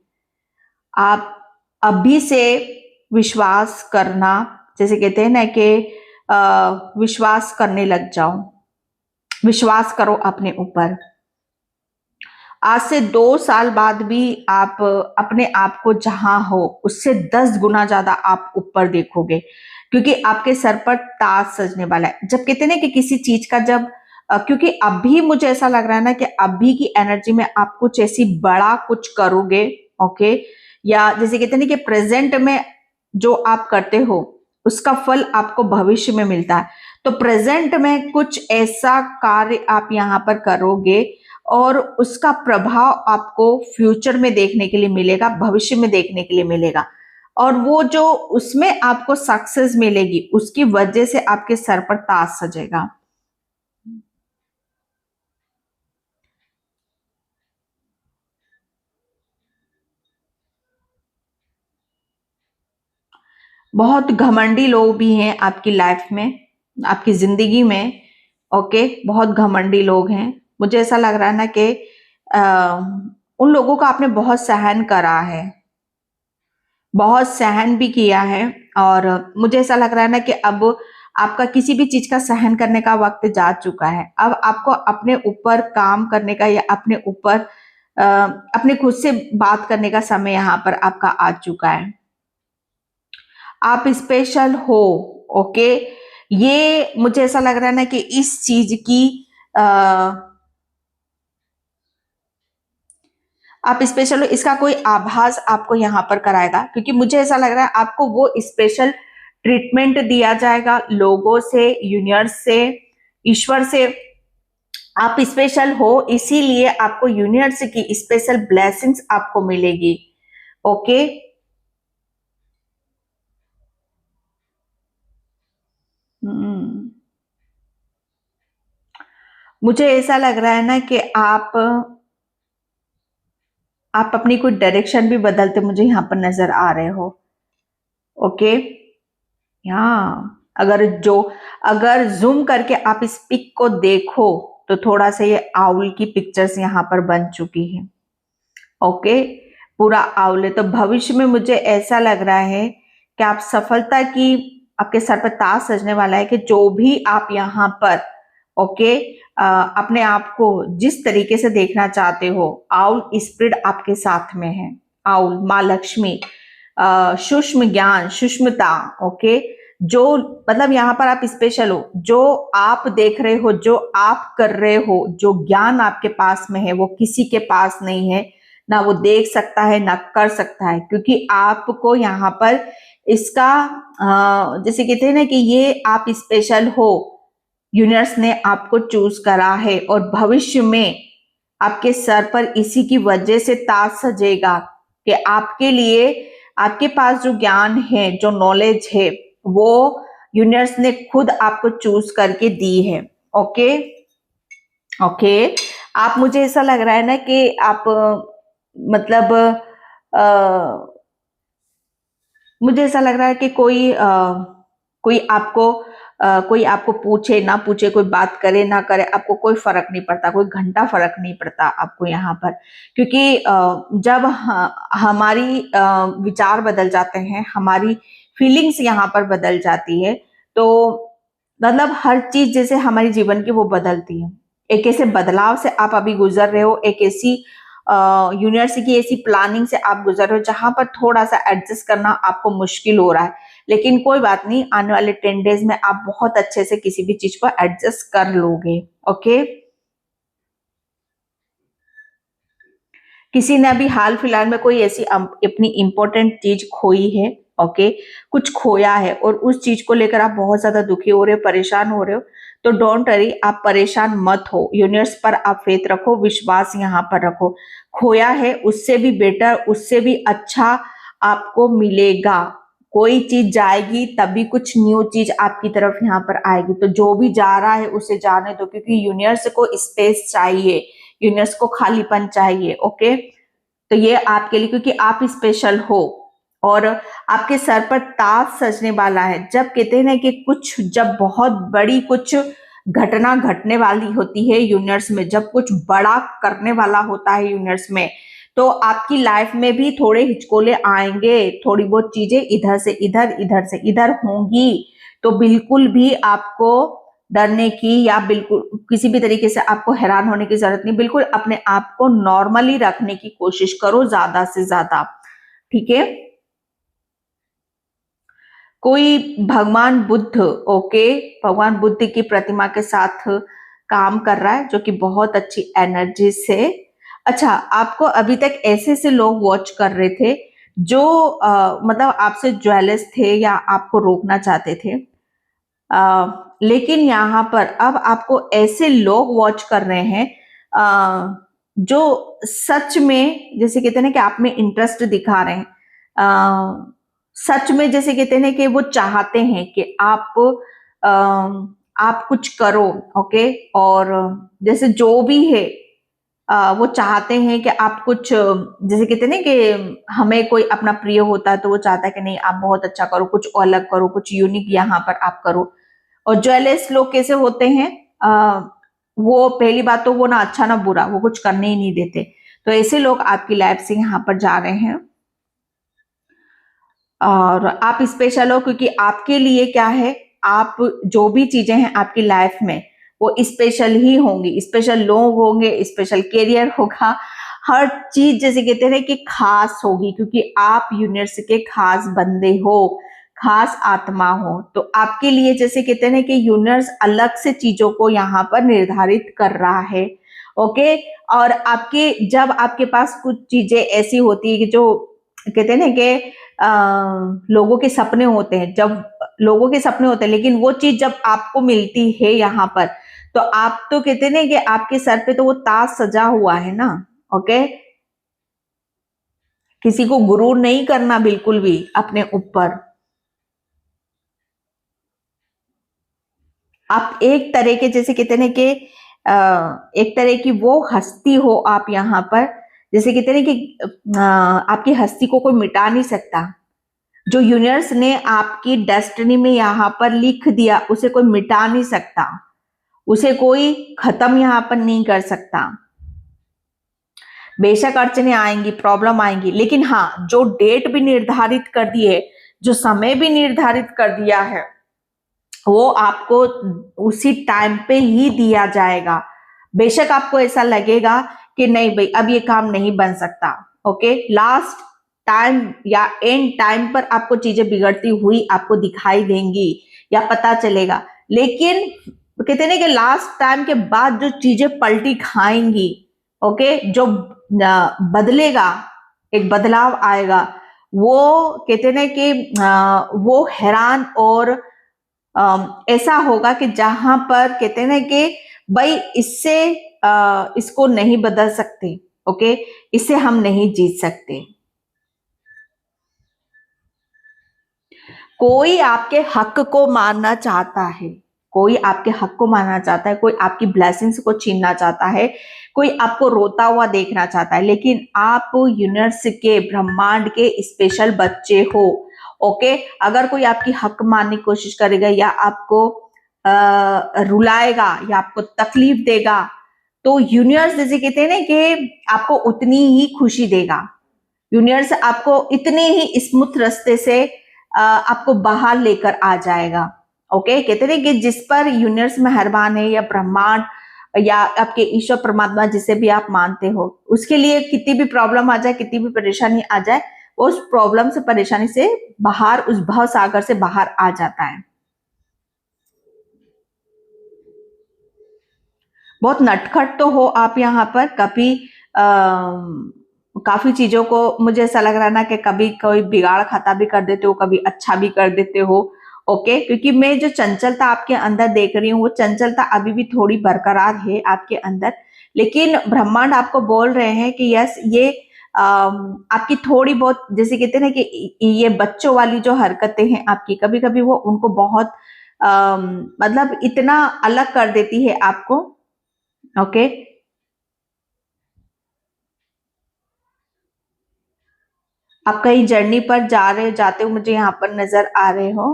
आप अभी से विश्वास करना, जैसे कहते हैं ना कि विश्वास करने लग जाओ, विश्वास करो अपने ऊपर। आज से 2 साल बाद भी आप अपने आप को जहां हो उससे 10 गुना ज्यादा आप ऊपर देखोगे, क्योंकि आपके सर पर ताज सजने वाला है। जब कहते हैं ना कि किसी चीज का जब क्योंकि अभी मुझे ऐसा लग रहा है ना कि अभी की एनर्जी में आप कुछ ऐसी बड़ा कुछ करोगे, ओके, या जैसे कहते हैं ना कि प्रेजेंट में जो आप करते हो उसका फल आपको भविष्य में मिलता है। तो प्रेजेंट में कुछ ऐसा कार्य आप यहाँ पर करोगे और उसका प्रभाव आपको फ्यूचर में देखने के लिए मिलेगा, भविष्य में देखने के लिए मिलेगा। और वो जो उसमें आपको सक्सेस मिलेगी उसकी वजह से आपके सर पर ताज सजेगा। बहुत घमंडी लोग भी हैं आपकी लाइफ में, आपकी जिंदगी में, ओके, बहुत घमंडी लोग हैं। मुझे ऐसा लग रहा है ना कि उन लोगों का आपने बहुत सहन करा है, बहुत सहन भी किया है। और मुझे ऐसा लग रहा है ना कि अब आपका किसी भी चीज का सहन करने का वक्त जा चुका है। अब आपको अपने ऊपर काम करने का या अपने ऊपर अपने खुद से बात करने का समय यहाँ पर आपका आ चुका है। आप स्पेशल हो, ओके। ये मुझे ऐसा लग रहा है ना कि इस चीज की आप स्पेशल हो, इसका कोई आभास आपको यहाँ पर कराएगा, क्योंकि मुझे ऐसा लग रहा है आपको वो स्पेशल ट्रीटमेंट दिया जाएगा लोगों से, यूनिवर्स से, ईश्वर से। आप स्पेशल हो इसीलिए आपको यूनिवर्स की स्पेशल ब्लेसिंग्स आपको मिलेगी, ओके। हम्म, मुझे ऐसा लग रहा है ना कि आप अपनी कोई डायरेक्शन भी बदलते मुझे यहाँ पर नजर आ रहे हो, ओके। हाँ, अगर जूम करके आप इस पिक को देखो तो थोड़ा सा ये आउल की पिक्चर्स यहाँ पर बन चुकी है, ओके। पूरा आउल है। तो भविष्य में मुझे ऐसा लग रहा है कि आप सफलता की, आपके सर पर ताज सजने वाला है, कि जो भी आप यहाँ पर, ओके, अपने आप को जिस तरीके से देखना चाहते हो, आउल स्पिरिट आपके साथ में है। आउल माँ लक्ष्मी, सूक्ष्म ज्ञान, सूक्ष्मता, ओके। जो मतलब यहाँ पर आप स्पेशल हो, जो आप देख रहे हो, जो आप कर रहे हो, जो ज्ञान आपके पास में है वो किसी के पास नहीं है, ना वो देख सकता है ना कर सकता है, क्योंकि आपको यहाँ पर इसका जैसे कहते हैं ना कि ये आप स्पेशल हो, यूनिवर्स ने आपको चूज करा है। और भविष्य में आपके सर पर इसी की वजह से ताज सजेगा कि आपके लिए, आपके पास जो ज्ञान है, जो नॉलेज है, वो यूनिवर्स ने खुद आपको चूज करके दी है, ओके। ओके, आप, मुझे ऐसा लग रहा है ना कि आप मतलब मुझे ऐसा लग रहा है कि कोई आपको पूछे ना पूछे, कोई बात करे ना करे, आपको कोई फर्क नहीं पड़ता, कोई घंटा फर्क नहीं पड़ता आपको यहाँ पर। क्योंकि जब हमारी विचार बदल जाते हैं, हमारी फीलिंग्स यहाँ पर बदल जाती है, तो मतलब हर चीज जैसे हमारी जीवन की वो बदलती है। एक ऐसे बदलाव से आप अभी गुजर रहे हो, एक ऐसी यूनिवर्स की ऐसी प्लानिंग से आप गुजर रहे हो जहां पर थोड़ा सा एडजस्ट करना आपको मुश्किल हो रहा है। लेकिन कोई बात नहीं, आने वाले 10 डेज में आप बहुत अच्छे से किसी भी चीज को एडजस्ट कर लोगे, ओके। किसी ने अभी हाल फिलहाल में कोई ऐसी अपनी इंपॉर्टेंट चीज खोई है, ओके, कुछ खोया है और उस चीज को लेकर आप बहुत ज्यादा दुखी हो रहे हो, परेशान हो रहे हो, तो डोंट वरी, आप परेशान मत हो। यूनिवर्स पर आप फेथ रखो, विश्वास यहाँ पर रखो। खोया है उससे भी बेटर, उससे भी अच्छा आपको मिलेगा। कोई चीज जाएगी तभी कुछ न्यू चीज आपकी तरफ यहाँ पर आएगी। तो जो भी जा रहा है उसे जाने दो, क्योंकि यूनिवर्स को स्पेस चाहिए, यूनिवर्स को खालीपन चाहिए, ओके। तो ये आपके लिए, क्योंकि आप स्पेशल हो और आपके सर पर ताज सजने वाला है। जब कहते हैं ना कि कुछ, जब बहुत बड़ी कुछ घटना घटने वाली होती है यूनिवर्स में, जब कुछ बड़ा करने वाला होता है यूनिवर्स में, तो आपकी लाइफ में भी थोड़े हिचकोले आएंगे, थोड़ी बहुत चीजें इधर से इधर, इधर से इधर होंगी। तो बिल्कुल भी आपको डरने की या बिल्कुल किसी भी तरीके से आपको हैरान होने की जरूरत नहीं। बिल्कुल अपने आप को नॉर्मली रखने की कोशिश करो ज्यादा से ज्यादा, ठीक है। कोई भगवान बुद्ध, ओके, भगवान बुद्ध की प्रतिमा के साथ काम कर रहा है, जो कि बहुत अच्छी एनर्जी से। अच्छा, आपको अभी तक ऐसे से लोग वॉच कर रहे थे जो मतलब आपसे ज्वेलस थे या आपको रोकना चाहते थे, लेकिन यहाँ पर अब आपको ऐसे लोग वॉच कर रहे हैं जो सच में, जैसे कहते हैं ना कि आप में इंटरेस्ट दिखा रहे हैं, सच में जैसे कहते हैं ना कि वो चाहते हैं कि अ, आप कुछ करो, ओके। और जैसे जो भी है वो चाहते हैं कि आप कुछ, जैसे कहते हैं ना कि हमें कोई अपना प्रिय होता है तो वो चाहता है कि नहीं आप बहुत अच्छा करो, कुछ अलग करो, कुछ यूनिक यहाँ पर आप करो। और ज्वेलस लोग कैसे होते हैं, वो पहली बात तो वो ना अच्छा ना बुरा, वो कुछ करने ही नहीं देते। तो ऐसे लोग आपकी लाइफ से यहाँ पर जा रहे हैं। और आप स्पेशल हो क्योंकि आपके लिए क्या है, आप जो भी चीजें हैं आपकी लाइफ में वो स्पेशल ही होंगी, स्पेशल लोग होंगे, स्पेशल कैरियर होगा, हर चीज जैसे कहते हैं कि खास होगी, क्योंकि आप यूनिवर्स के खास बंदे हो, खास आत्मा हो। तो आपके लिए जैसे कहते हैं कि यूनिवर्स अलग से चीजों को यहाँ पर निर्धारित कर रहा है, ओके। और आपके जब आपके पास कुछ चीजें ऐसी होती है कि जो कहते हैं ना कि लोगों के सपने होते हैं, जब लोगों के सपने होते हैं, लेकिन वो चीज जब आपको मिलती है यहाँ पर, तो आप तो कहते हैं ना कि आपके सर पे तो वो ताज सजा हुआ है ना, ओके। किसी को गुरूर नहीं करना बिल्कुल भी अपने ऊपर। आप एक तरह के जैसे कहते हैं कि एक तरह की वो हस्ती हो आप यहाँ पर, जैसे कहते हैं कि आपकी हस्ती को कोई मिटा नहीं सकता। जो यूनिवर्स ने आपकी डेस्टिनी में यहाँ पर लिख दिया उसे कोई मिटा नहीं सकता, उसे कोई खत्म यहाँ पर नहीं कर सकता। बेशक अड़चने आएंगी, प्रॉब्लम आएंगी, लेकिन हाँ, जो डेट भी निर्धारित कर दी है, जो समय भी निर्धारित कर दिया है, वो आपको उसी टाइम पे ही दिया जाएगा। बेशक आपको ऐसा लगेगा कि नहीं भाई अब ये काम नहीं बन सकता, ओके, लास्ट टाइम या एंड टाइम पर आपको चीजें बिगड़ती हुई आपको दिखाई देंगी या पता चलेगा, लेकिन कहते हैं ना कि लास्ट टाइम के बाद जो चीजें पलटी खाएंगी, ओके, जो बदलेगा, एक बदलाव आएगा, वो कहते हैं ना कि वो हैरान और ऐसा होगा कि जहां पर कहते हैं ना कि भाई इससे इसको नहीं बदल सकते, ओके, इससे हम नहीं जीत सकते। कोई आपके हक को मारना चाहता है, कोई आपके हक को मारना चाहता है, कोई आपकी ब्लेसिंग्स को छीनना चाहता है, कोई आपको रोता हुआ देखना चाहता है, लेकिन आप यूनिवर्स के, ब्रह्मांड के स्पेशल बच्चे हो, ओके। अगर कोई आपकी हक मारने की कोशिश करेगा या आपको रुलाएगा या आपको तकलीफ देगा, तो यूनिवर्स जैसे कहते हैं ना कि आपको उतनी ही खुशी देगा, यूनिवर्स आपको इतने ही स्मूथ रास्ते से आपको बाहर लेकर आ जाएगा, ओके। कहते हैं कि जिस पर यूनिवर्स मेहरबान है या ब्रह्मांड या आपके ईश्वर परमात्मा जिसे भी आप मानते हो, उसके लिए कितनी भी प्रॉब्लम आ जाए, कितनी भी परेशानी आ जाए, वो उस प्रॉब्लम से, परेशानी से बाहर, उस भव सागर से बाहर आ जाता है। बहुत नटखट तो हो आप यहाँ पर, कभी काफी चीजों को मुझे ऐसा लग रहा है ना कि कभी कोई बिगाड़ खाता भी कर देते हो, कभी अच्छा भी कर देते हो, ओके। क्योंकि मैं जो चंचलता आपके अंदर देख रही हूँ वो चंचलता अभी भी थोड़ी बरकरार है आपके अंदर, लेकिन ब्रह्मांड आपको बोल रहे हैं कि यस, ये आपकी थोड़ी बहुत, जैसे कहते हैं ना कि ये बच्चों वाली जो हरकतें हैं आपकी, कभी कभी वो उनको बहुत मतलब इतना अलग कर देती है आपको, ओके। आप कहीं जर्नी पर जा रहे जाते हो, मुझे यहाँ पर नजर आ रहे हो।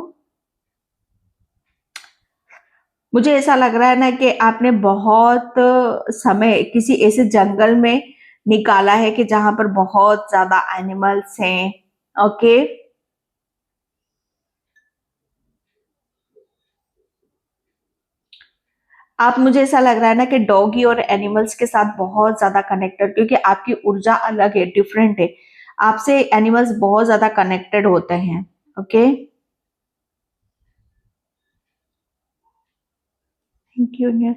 मुझे ऐसा लग रहा है ना कि आपने बहुत समय किसी ऐसे जंगल में निकाला है कि जहां पर बहुत ज्यादा एनिमल्स हैं, ओके। आप, मुझे ऐसा लग रहा है ना कि डॉगी और एनिमल्स के साथ बहुत ज्यादा कनेक्टेड, क्योंकि आपकी ऊर्जा अलग है, डिफरेंट है। आपसे एनिमल्स बहुत ज्यादा कनेक्टेड होते हैं। Okay, thank you.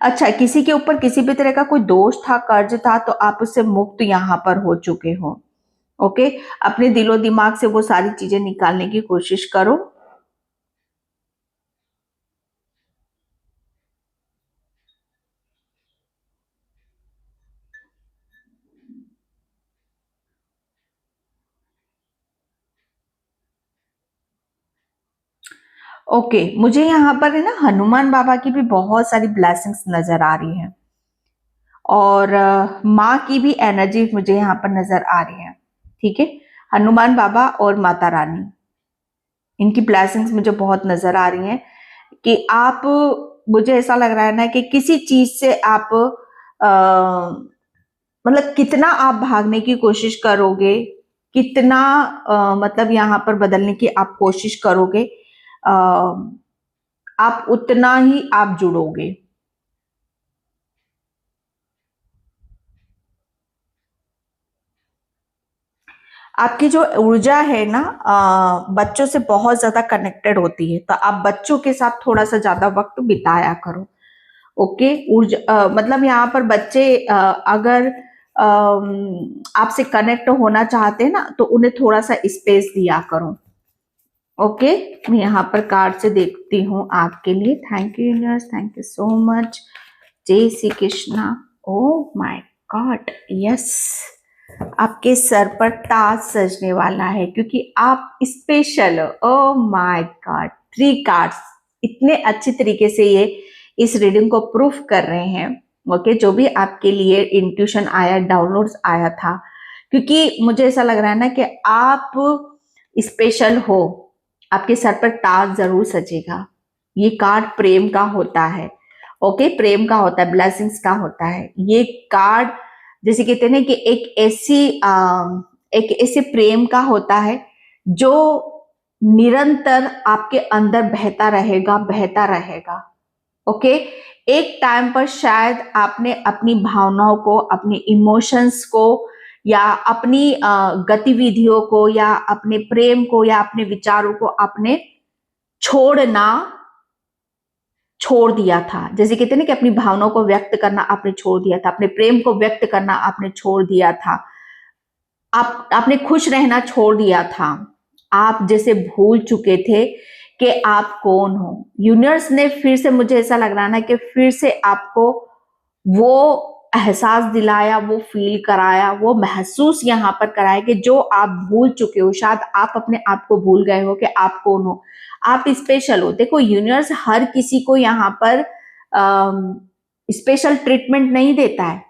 अच्छा, किसी के ऊपर किसी भी तरह का कोई दोष था, कर्ज था, तो आप उससे मुक्त यहाँ पर हो चुके हो। ओके, अपने दिलो दिमाग से वो सारी चीजें निकालने की कोशिश करो। ओके, मुझे यहाँ पर है ना हनुमान बाबा की भी बहुत सारी ब्लेसिंग्स नजर आ रही है, और माँ की भी एनर्जी मुझे यहाँ पर नजर आ रही है। ठीक है, हनुमान बाबा और माता रानी, इनकी ब्लेसिंग्स मुझे बहुत नजर आ रही हैं कि आप, मुझे ऐसा लग रहा है ना कि किसी चीज से आप मतलब कितना आप भागने की कोशिश करोगे, कितना मतलब यहाँ पर बदलने की आप कोशिश करोगे, अ, आप उतना ही आप जुड़ोगे। आपकी जो ऊर्जा है ना बच्चों से बहुत ज्यादा कनेक्टेड होती है, तो आप बच्चों के साथ थोड़ा सा ज्यादा वक्त बिताया करो। ओके, ऊर्जा मतलब यहाँ पर बच्चे अगर आपसे कनेक्ट होना चाहते हैं ना, तो उन्हें थोड़ा सा स्पेस दिया करो। ओके, मैं यहाँ पर कार्ड से देखती हूँ आपके लिए। Thank you universe, thank you so much. जय Shri Krishna. Oh my god, yes, आपके सर पर ताज सजने वाला है, क्योंकि आप स्पेशल हो। ओ माय गॉड, 3 कार्ड्स इतने अच्छी तरीके से ये इस रीडिंग को प्रूफ कर रहे हैं। ओके, जो भी आपके लिए इंट्यूशन आया, डाउनलोड्स आया था, क्योंकि मुझे ऐसा लग रहा है ना कि आप स्पेशल हो, आपके सर पर ताज जरूर सजेगा। ये कार्ड प्रेम का होता है। ओके, प्रेम का होता है, ब्लेसिंग्स का होता है ये कार्ड। जैसे कहते हैं ना कि एक ऐसे प्रेम का होता है जो निरंतर आपके अंदर बहता रहेगा, बहता रहेगा। ओके, एक टाइम पर शायद आपने अपनी भावनाओं को, अपने इमोशंस को, या अपनी गतिविधियों को, या अपने प्रेम को, या अपने विचारों को आपने छोड़ना छोड़ दिया था। जैसे कहते हैं ना कि अपनी भावनाओं को व्यक्त करना आपने छोड़ दिया था, अपने प्रेम को व्यक्त करना आपने छोड़ दिया था, आपने खुश रहना छोड़ दिया था। आप जैसे भूल चुके थे कि आप कौन हो। यूनिवर्स ने फिर से, मुझे ऐसा लग रहा है ना कि फिर से आपको वो एहसास दिलाया, वो फील कराया, वो महसूस यहाँ पर कराया कि जो आप भूल चुके हो। शायद आप अपने आप को भूल गए हो कि आप कौन हो, आप स्पेशल हो। देखो, यूनिवर्स हर किसी को यहाँ पर स्पेशल ट्रीटमेंट नहीं देता है,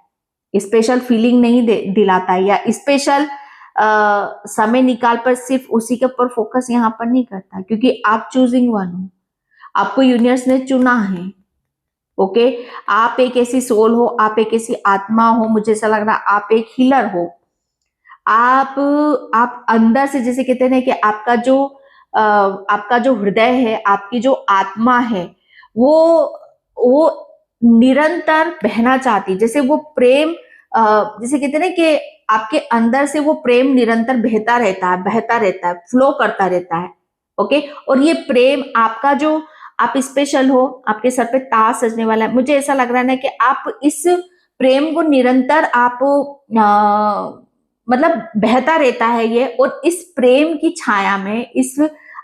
स्पेशल फीलिंग नहीं दिलाता है, या स्पेशल समय निकाल पर सिर्फ उसी के ऊपर फोकस यहाँ पर नहीं करता, क्योंकि आप चूजिंग वन हो, आपको यूनिवर्स ने चुना है। ओके, आप एक ऐसी सोल हो, आप एक ऐसी आत्मा हो, मुझे ऐसा लग रहा है आप एक हीलर हो। आप अंदर से, जैसे कहते हैं ना कि आपका जो हृदय है, आपकी जो आत्मा है, वो निरंतर बहना चाहती, जैसे वो प्रेम, जैसे कहते हैं ना कि आपके अंदर से वो प्रेम निरंतर बहता रहता है, बहता रहता है, फ्लो करता रहता है। ओके, और ये प्रेम आपका जो, आप स्पेशल हो, आपके सर पे ताज सजने वाला है। मुझे ऐसा लग रहा है ना कि आप इस प्रेम को निरंतर आप मतलब बहता रहता है ये, और इस प्रेम की छाया में, इस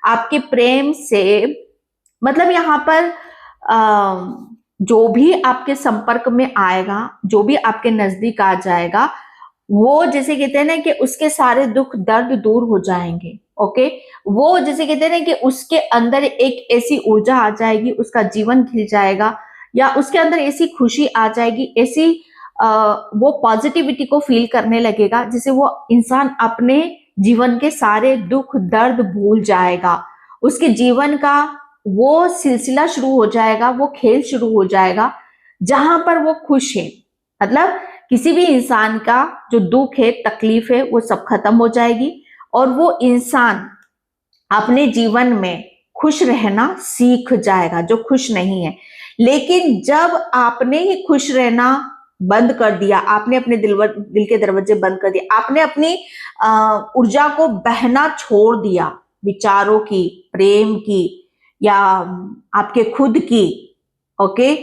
आपके प्रेम से, मतलब यहाँ पर जो भी आपके संपर्क में आएगा, जो भी आपके नजदीक आ जाएगा, वो जैसे कहते हैं ना कि उसके सारे दुख दर्द दूर हो जाएंगे। ओके, वो जैसे कहते हैं ना कि उसके अंदर एक ऐसी ऊर्जा आ जाएगी, उसका जीवन खिल जाएगा, या उसके अंदर ऐसी खुशी आ जाएगी, ऐसी वो पॉजिटिविटी को फील करने लगेगा, जिसे वो इंसान अपने जीवन के सारे दुख दर्द भूल जाएगा। उसके जीवन का वो सिलसिला शुरू हो जाएगा, वो खेल शुरू हो जाएगा, जहां पर वो खुश है। मतलब किसी भी इंसान का जो दुख है, तकलीफ है, वो सब खत्म हो जाएगी, और वो इंसान अपने जीवन में खुश रहना सीख जाएगा, जो खुश नहीं है। लेकिन जब आपने ही खुश रहना बंद कर दिया, आपने अपने दिल के दरवाजे बंद कर दिए, आपने अपनी ऊर्जा को बहना छोड़ दिया, विचारों की, प्रेम की या आपके खुद की, ओके,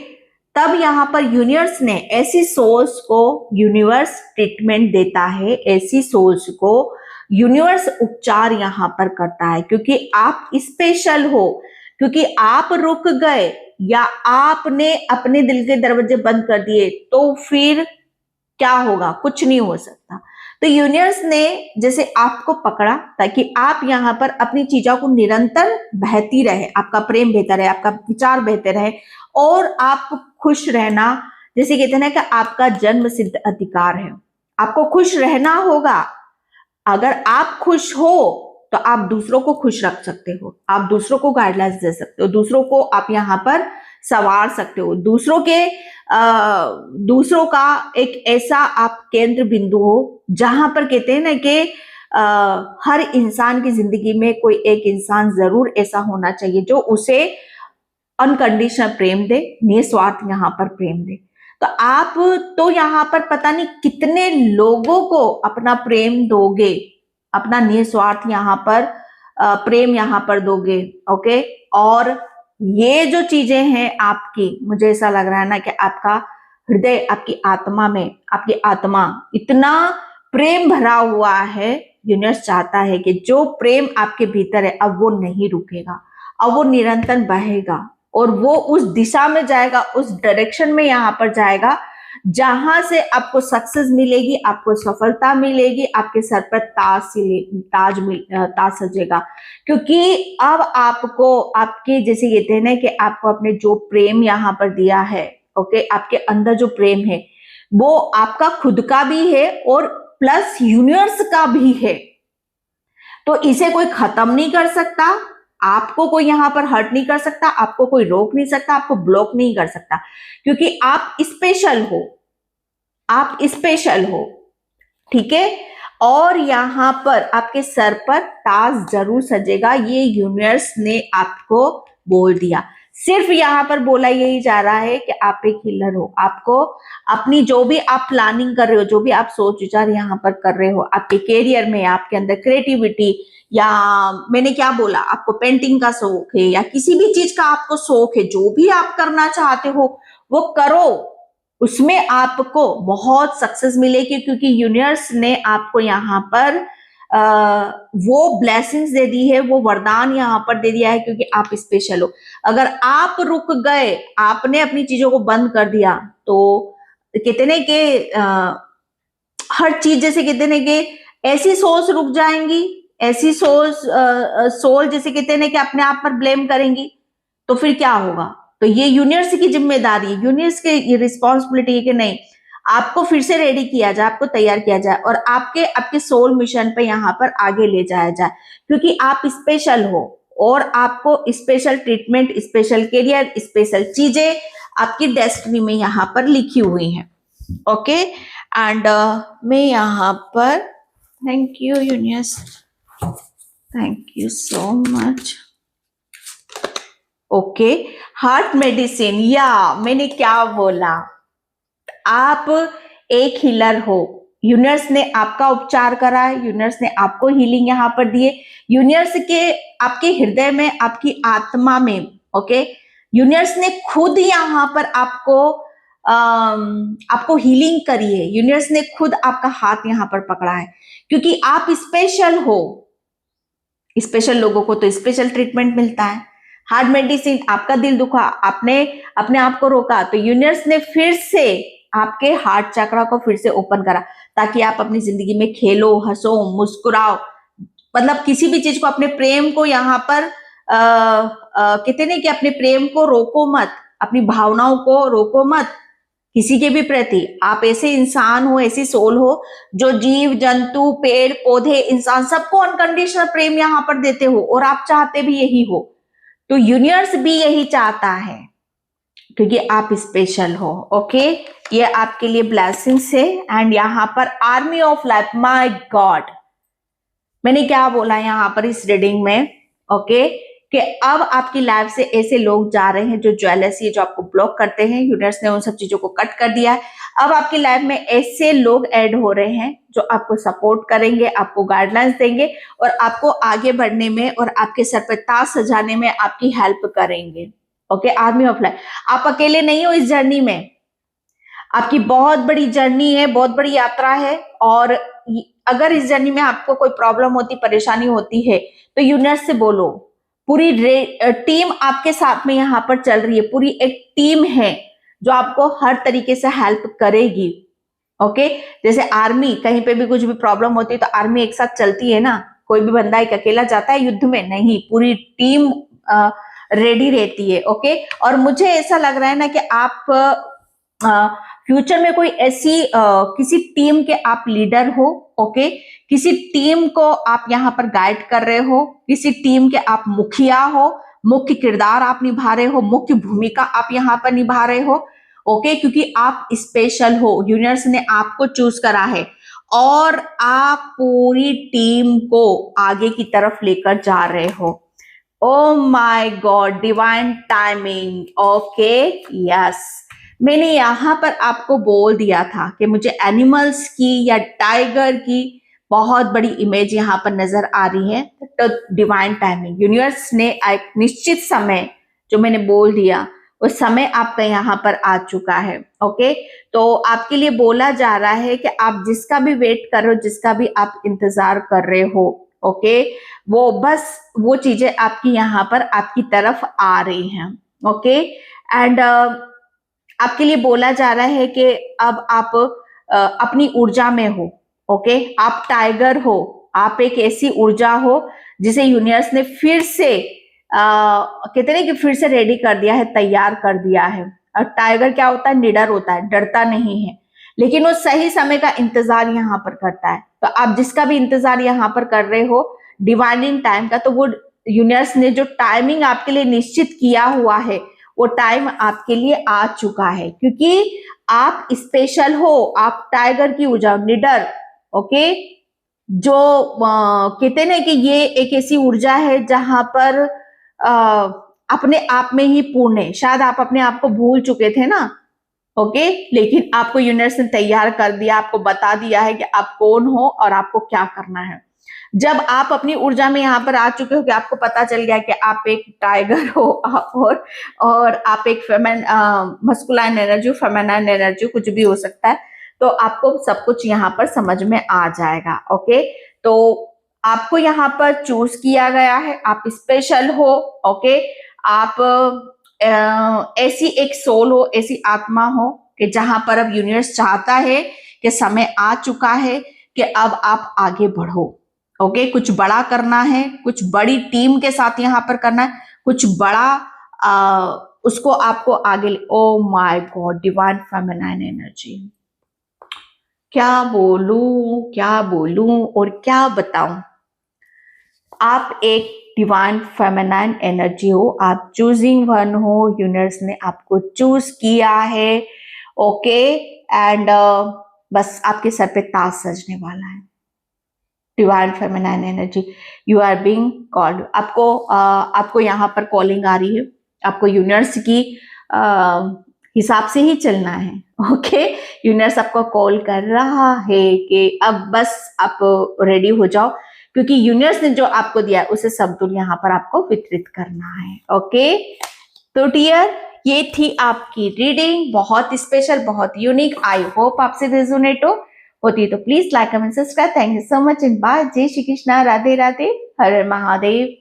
तब यहां पर यूनिवर्स ने ऐसी सोल्स को, यूनिवर्स ट्रीटमेंट देता है, ऐसी सोल्स को यूनिवर्स उपचार यहां पर करता है, क्योंकि आप स्पेशल हो, क्योंकि आप रुक गए या आपने अपने दिल के दरवाजे बंद कर दिए, तो फिर क्या होगा? कुछ नहीं हो सकता। तो यूनिवर्स ने जैसे आपको पकड़ा ताकि आप यहां पर अपनी चीजों को निरंतर बहती रहे, आपका प्रेम बहता रहे, आपका विचार बहते रहे और आप खुश रहना, जैसे कहते हैं ना कि आपका जन्म सिद्ध अधिकार है, आपको खुश रहना होगा। अगर आप खुश हो तो आप दूसरों को खुश रख सकते हो, आप दूसरों को गाइडलाइंस दे सकते हो, दूसरों को आप यहाँ पर संवार सकते हो, दूसरों का एक ऐसा आप केंद्र बिंदु हो जहां पर कहते हैं ना कि हर इंसान की जिंदगी में कोई एक इंसान जरूर ऐसा होना चाहिए जो उसे अनकंडीशनल प्रेम दे, निस्वार्थ यहाँ पर प्रेम दे। तो आप तो यहाँ पर पता नहीं कितने लोगों को अपना प्रेम दोगे, अपना निस्वार्थ यहाँ पर प्रेम यहाँ पर दोगे, ओके। और ये जो चीजें हैं आपकी, मुझे ऐसा लग रहा है ना कि आपका हृदय, आपकी आत्मा में, आपकी आत्मा इतना प्रेम भरा हुआ है। यूनिवर्स चाहता है कि जो प्रेम आपके भीतर है अब वो नहीं रुकेगा, अब वो निरंतर बहेगा और वो उस दिशा में जाएगा, उस डायरेक्शन में यहाँ पर जाएगा जहां से आपको सक्सेस मिलेगी, आपको सफलता मिलेगी, आपके सर पर ताज सजेगा। क्योंकि अब आपको, आपके जैसे कहते हैं ना कि आपको अपने जो प्रेम यहाँ पर दिया है, ओके, आपके अंदर जो प्रेम है वो आपका खुद का भी है और प्लस यूनिवर्स का भी है। तो इसे कोई खत्म नहीं कर सकता, आपको कोई यहां पर हर्ट नहीं कर सकता, आपको कोई रोक नहीं सकता, आपको ब्लॉक नहीं कर सकता, क्योंकि आप स्पेशल हो, आप स्पेशल हो, ठीक है। और यहां पर आपके सर पर ताज जरूर सजेगा, ये यूनिवर्स ने आपको बोल दिया। सिर्फ यहां पर बोला यही जा रहा है कि आप एक हीलर हो, आपको अपनी जो भी आप प्लानिंग कर रहे हो, जो भी आप सोच विचार यहां पर कर रहे हो, आपके कैरियर में, आपके अंदर क्रिएटिविटी, या मैंने क्या बोला, आपको पेंटिंग का शौक है या किसी भी चीज का आपको शौक है, जो भी आप करना चाहते हो वो करो, उसमें आपको बहुत सक्सेस मिलेगी, क्योंकि यूनिवर्स ने आपको यहाँ पर वो ब्लेसिंग्स दे दी है, वो वरदान यहाँ पर दे दिया है, क्योंकि आप स्पेशल हो। अगर आप रुक गए, आपने अपनी चीजों को बंद कर दिया, तो कहते ना कि हर चीज, जैसे कहते ना कि ऐसी सोच रुक जाएंगी, ऐसी सोल जैसे कहते हैं ना कि अपने आप पर ब्लेम करेंगी, तो फिर क्या होगा? तो ये यूनिवर्स की जिम्मेदारी है, यूनिवर्स की रिस्पॉन्सिबिलिटी है कि नहीं, आपको फिर से रेडी किया जाए, आपको तैयार किया जाए और आपके सोल मिशन पे यहाँ पर आगे ले जाया जाए, क्योंकि आप स्पेशल हो और आपको special treatment, special career, special चीजें आपकी डेस्टिनी में यहाँ पर लिखी हुई हैं, ओके। एंड मैं यहाँ पर, thank you universe, thank you so much, okay. Heart medicine, या मैंने क्या बोला, आप एक हीलर हो, यूनिवर्स ने आपका उपचार करा है, यूनिवर्स ने आपको हीलिंग यहाँ पर दिए, यूनिवर्स के आपके हृदय में, आपकी आत्मा में, ओके, यूनिवर्स ने खुद यहाँ पर आपको हीलिंग करी है, यूनिवर्स ने खुद आपका हाथ यहाँ पर पकड़ा है, क्योंकि आप स्पेशल हो। स्पेशल लोगों को तो स्पेशल ट्रीटमेंट मिलता है। हार्ट मेडिसिन, आपका दिल दुखा, आपने अपने आप को रोका, तो यूनिवर्स ने फिर से आपके हार्ट चक्रा को फिर से ओपन करा, ताकि आप अपनी जिंदगी में खेलो, हंसो, मुस्कुराओ, मतलब किसी भी चीज को, अपने प्रेम को यहाँ पर कहते नहीं कि अपने प्रेम को रोको मत, अपनी भावनाओं को रोको मत किसी के भी प्रति। आप ऐसे इंसान हो, ऐसी सोल हो जो जीव जंतु, पेड़ पौधे, इंसान, सबको अनकंडीशनल प्रेम यहाँ पर देते हो, और आप चाहते भी यही हो। तो यूनिवर्स भी यही चाहता है, क्योंकि आप स्पेशल हो, ओके। ये आपके लिए ब्लेसिंग्स है। एंड यहाँ पर army of life, my God, मैंने क्या बोला यहाँ पर इस रीडिंग में, ओके, कि अब आपकी लाइफ से ऐसे लोग जा रहे हैं जो ज्वेलसी है, जो आपको ब्लॉक करते हैं। यूनिवर्स ने उन सब चीजों को कट कर दिया है। अब आपकी लाइफ में ऐसे लोग ऐड हो रहे हैं जो आपको सपोर्ट करेंगे, आपको गाइडलाइंस देंगे और आपको आगे बढ़ने में और आपके सर पर ताज सजाने में आपकी हेल्प करेंगे। ओके, आर्मी ऑफ लाइफ, आप अकेले नहीं हो इस जर्नी में। आपकी बहुत बड़ी जर्नी है, बहुत बड़ी यात्रा है। और अगर इस जर्नी में आपको कोई प्रॉब्लम होती, परेशानी होती है, तो यूनिवर्स से बोलो। पूरी टीम आपके साथ में यहाँ पर चल रही है। पूरी एक टीम है जो आपको हर तरीके से हेल्प करेगी। ओके, जैसे आर्मी, कहीं पे भी कुछ भी प्रॉब्लम होती है तो आर्मी एक साथ चलती है ना। कोई भी बंदा एक अकेला जाता है युद्ध में नहीं, पूरी टीम रेडी रहती है। ओके, और मुझे ऐसा लग रहा है ना कि आप फ्यूचर में कोई ऐसी किसी टीम के आप लीडर हो। ओके, किसी टीम को आप यहाँ पर गाइड कर रहे हो, किसी टीम के आप मुखिया हो, मुख्य किरदार आप निभा रहे हो, मुख्य भूमिका आप यहाँ पर निभा रहे हो। ओके, क्योंकि आप स्पेशल हो, यूनिवर्स ने आपको चूज करा है और आप पूरी टीम को आगे की तरफ लेकर जा रहे हो। ओ my God, divine timing. Okay, yes, मैंने यहां पर आपको बोल दिया था कि मुझे एनिमल्स की या टाइगर की बहुत बड़ी इमेज यहां पर नजर आ रही है। तो डिवाइन टाइमिंग, यूनिवर्स ने एक निश्चित समय जो मैंने बोल दिया, उस समय आपका यहाँ पर आ चुका है। ओके, तो आपके लिए बोला जा रहा है कि आप जिसका भी वेट कर रहे हो, जिसका भी आप इंतजार कर रहे हो, ओके, वो बस वो चीजें आपकी यहाँ पर आपकी तरफ आ रही हैं। ओके, एंड आपके लिए बोला जा रहा है कि अब आप अपनी ऊर्जा में हो। ओके, आप टाइगर हो, आप एक ऐसी ऊर्जा हो जिसे यूनिवर्स ने फिर से कहते हैं कि फिर से रेडी कर दिया है, तैयार कर दिया है। और टाइगर क्या होता है? निडर होता है, डरता नहीं है, लेकिन वो सही समय का इंतजार यहाँ पर करता है। तो आप जिसका भी इंतजार यहाँ पर कर रहे हो डिवाइनिंग टाइम का, तो वो यूनिवर्स ने जो टाइमिंग आपके लिए निश्चित किया हुआ है वो टाइम आपके लिए आ चुका है, क्योंकि आप स्पेशल हो, आप टाइगर की ऊर्जा, निडर। ओके, जो कहते हैं कि ये एक ऐसी ऊर्जा है जहां पर अपने आप में ही पूर्ण है। शायद आप अपने आप को भूल चुके थे ना। ओके, लेकिन आपको यूनिवर्स ने तैयार कर दिया, आपको बता दिया है कि आप कौन हो और आपको क्या करना है। जब आप अपनी ऊर्जा में यहाँ पर आ चुके हो कि आपको पता चल गया कि आप एक टाइगर हो और आप एक मस्कुलाइन एनर्जी, फेमिनाइन एनर्जी, कुछ भी हो सकता है, तो आपको सब कुछ यहाँ पर समझ में आ जाएगा। ओके, तो आपको यहाँ पर चूज किया गया है, आप स्पेशल हो। ओके, आप ऐसी एक सोल हो, ऐसी आत्मा हो कि जहां पर अब यूनिवर्स चाहता है कि समय आ चुका है कि अब आप आगे बढ़ो। ओके, कुछ बड़ा करना है, कुछ बड़ी टीम के साथ यहाँ पर करना है, कुछ बड़ा उसको आपको आगे। ओ my God, divine feminine energy, क्या बोलूं और क्या बताऊं। आप एक डिवाइन फेमिनाइन एनर्जी हो, आप चूजिंग वन हो, यूनिवर्स ने आपको चूज किया है। ओके, एंड बस आपके सर पे ताज सजने वाला है। Divine feminine energy, you are being called. आपको यहाँ पर कॉलिंग आ रही है, आपको यूनिवर्स की हिसाब से ही चलना है। ओके, यूनिवर्स आपको कॉल कर रहा है कि अब बस आप रेडी हो जाओ, क्योंकि यूनिवर्स ने जो आपको दिया है उसे समतुल यहाँ पर आपको वितरित करना है। ओके, तो डियर, ये थी आपकी रीडिंग, बहुत स्पेशल, बहुत यूनिक। आई होप आपसे रेजोनेट होती है तो please like, comment, subscribe. Thank you so much and bye. जय श्री कृष्णा, राधे राधे, हर हर महादेव।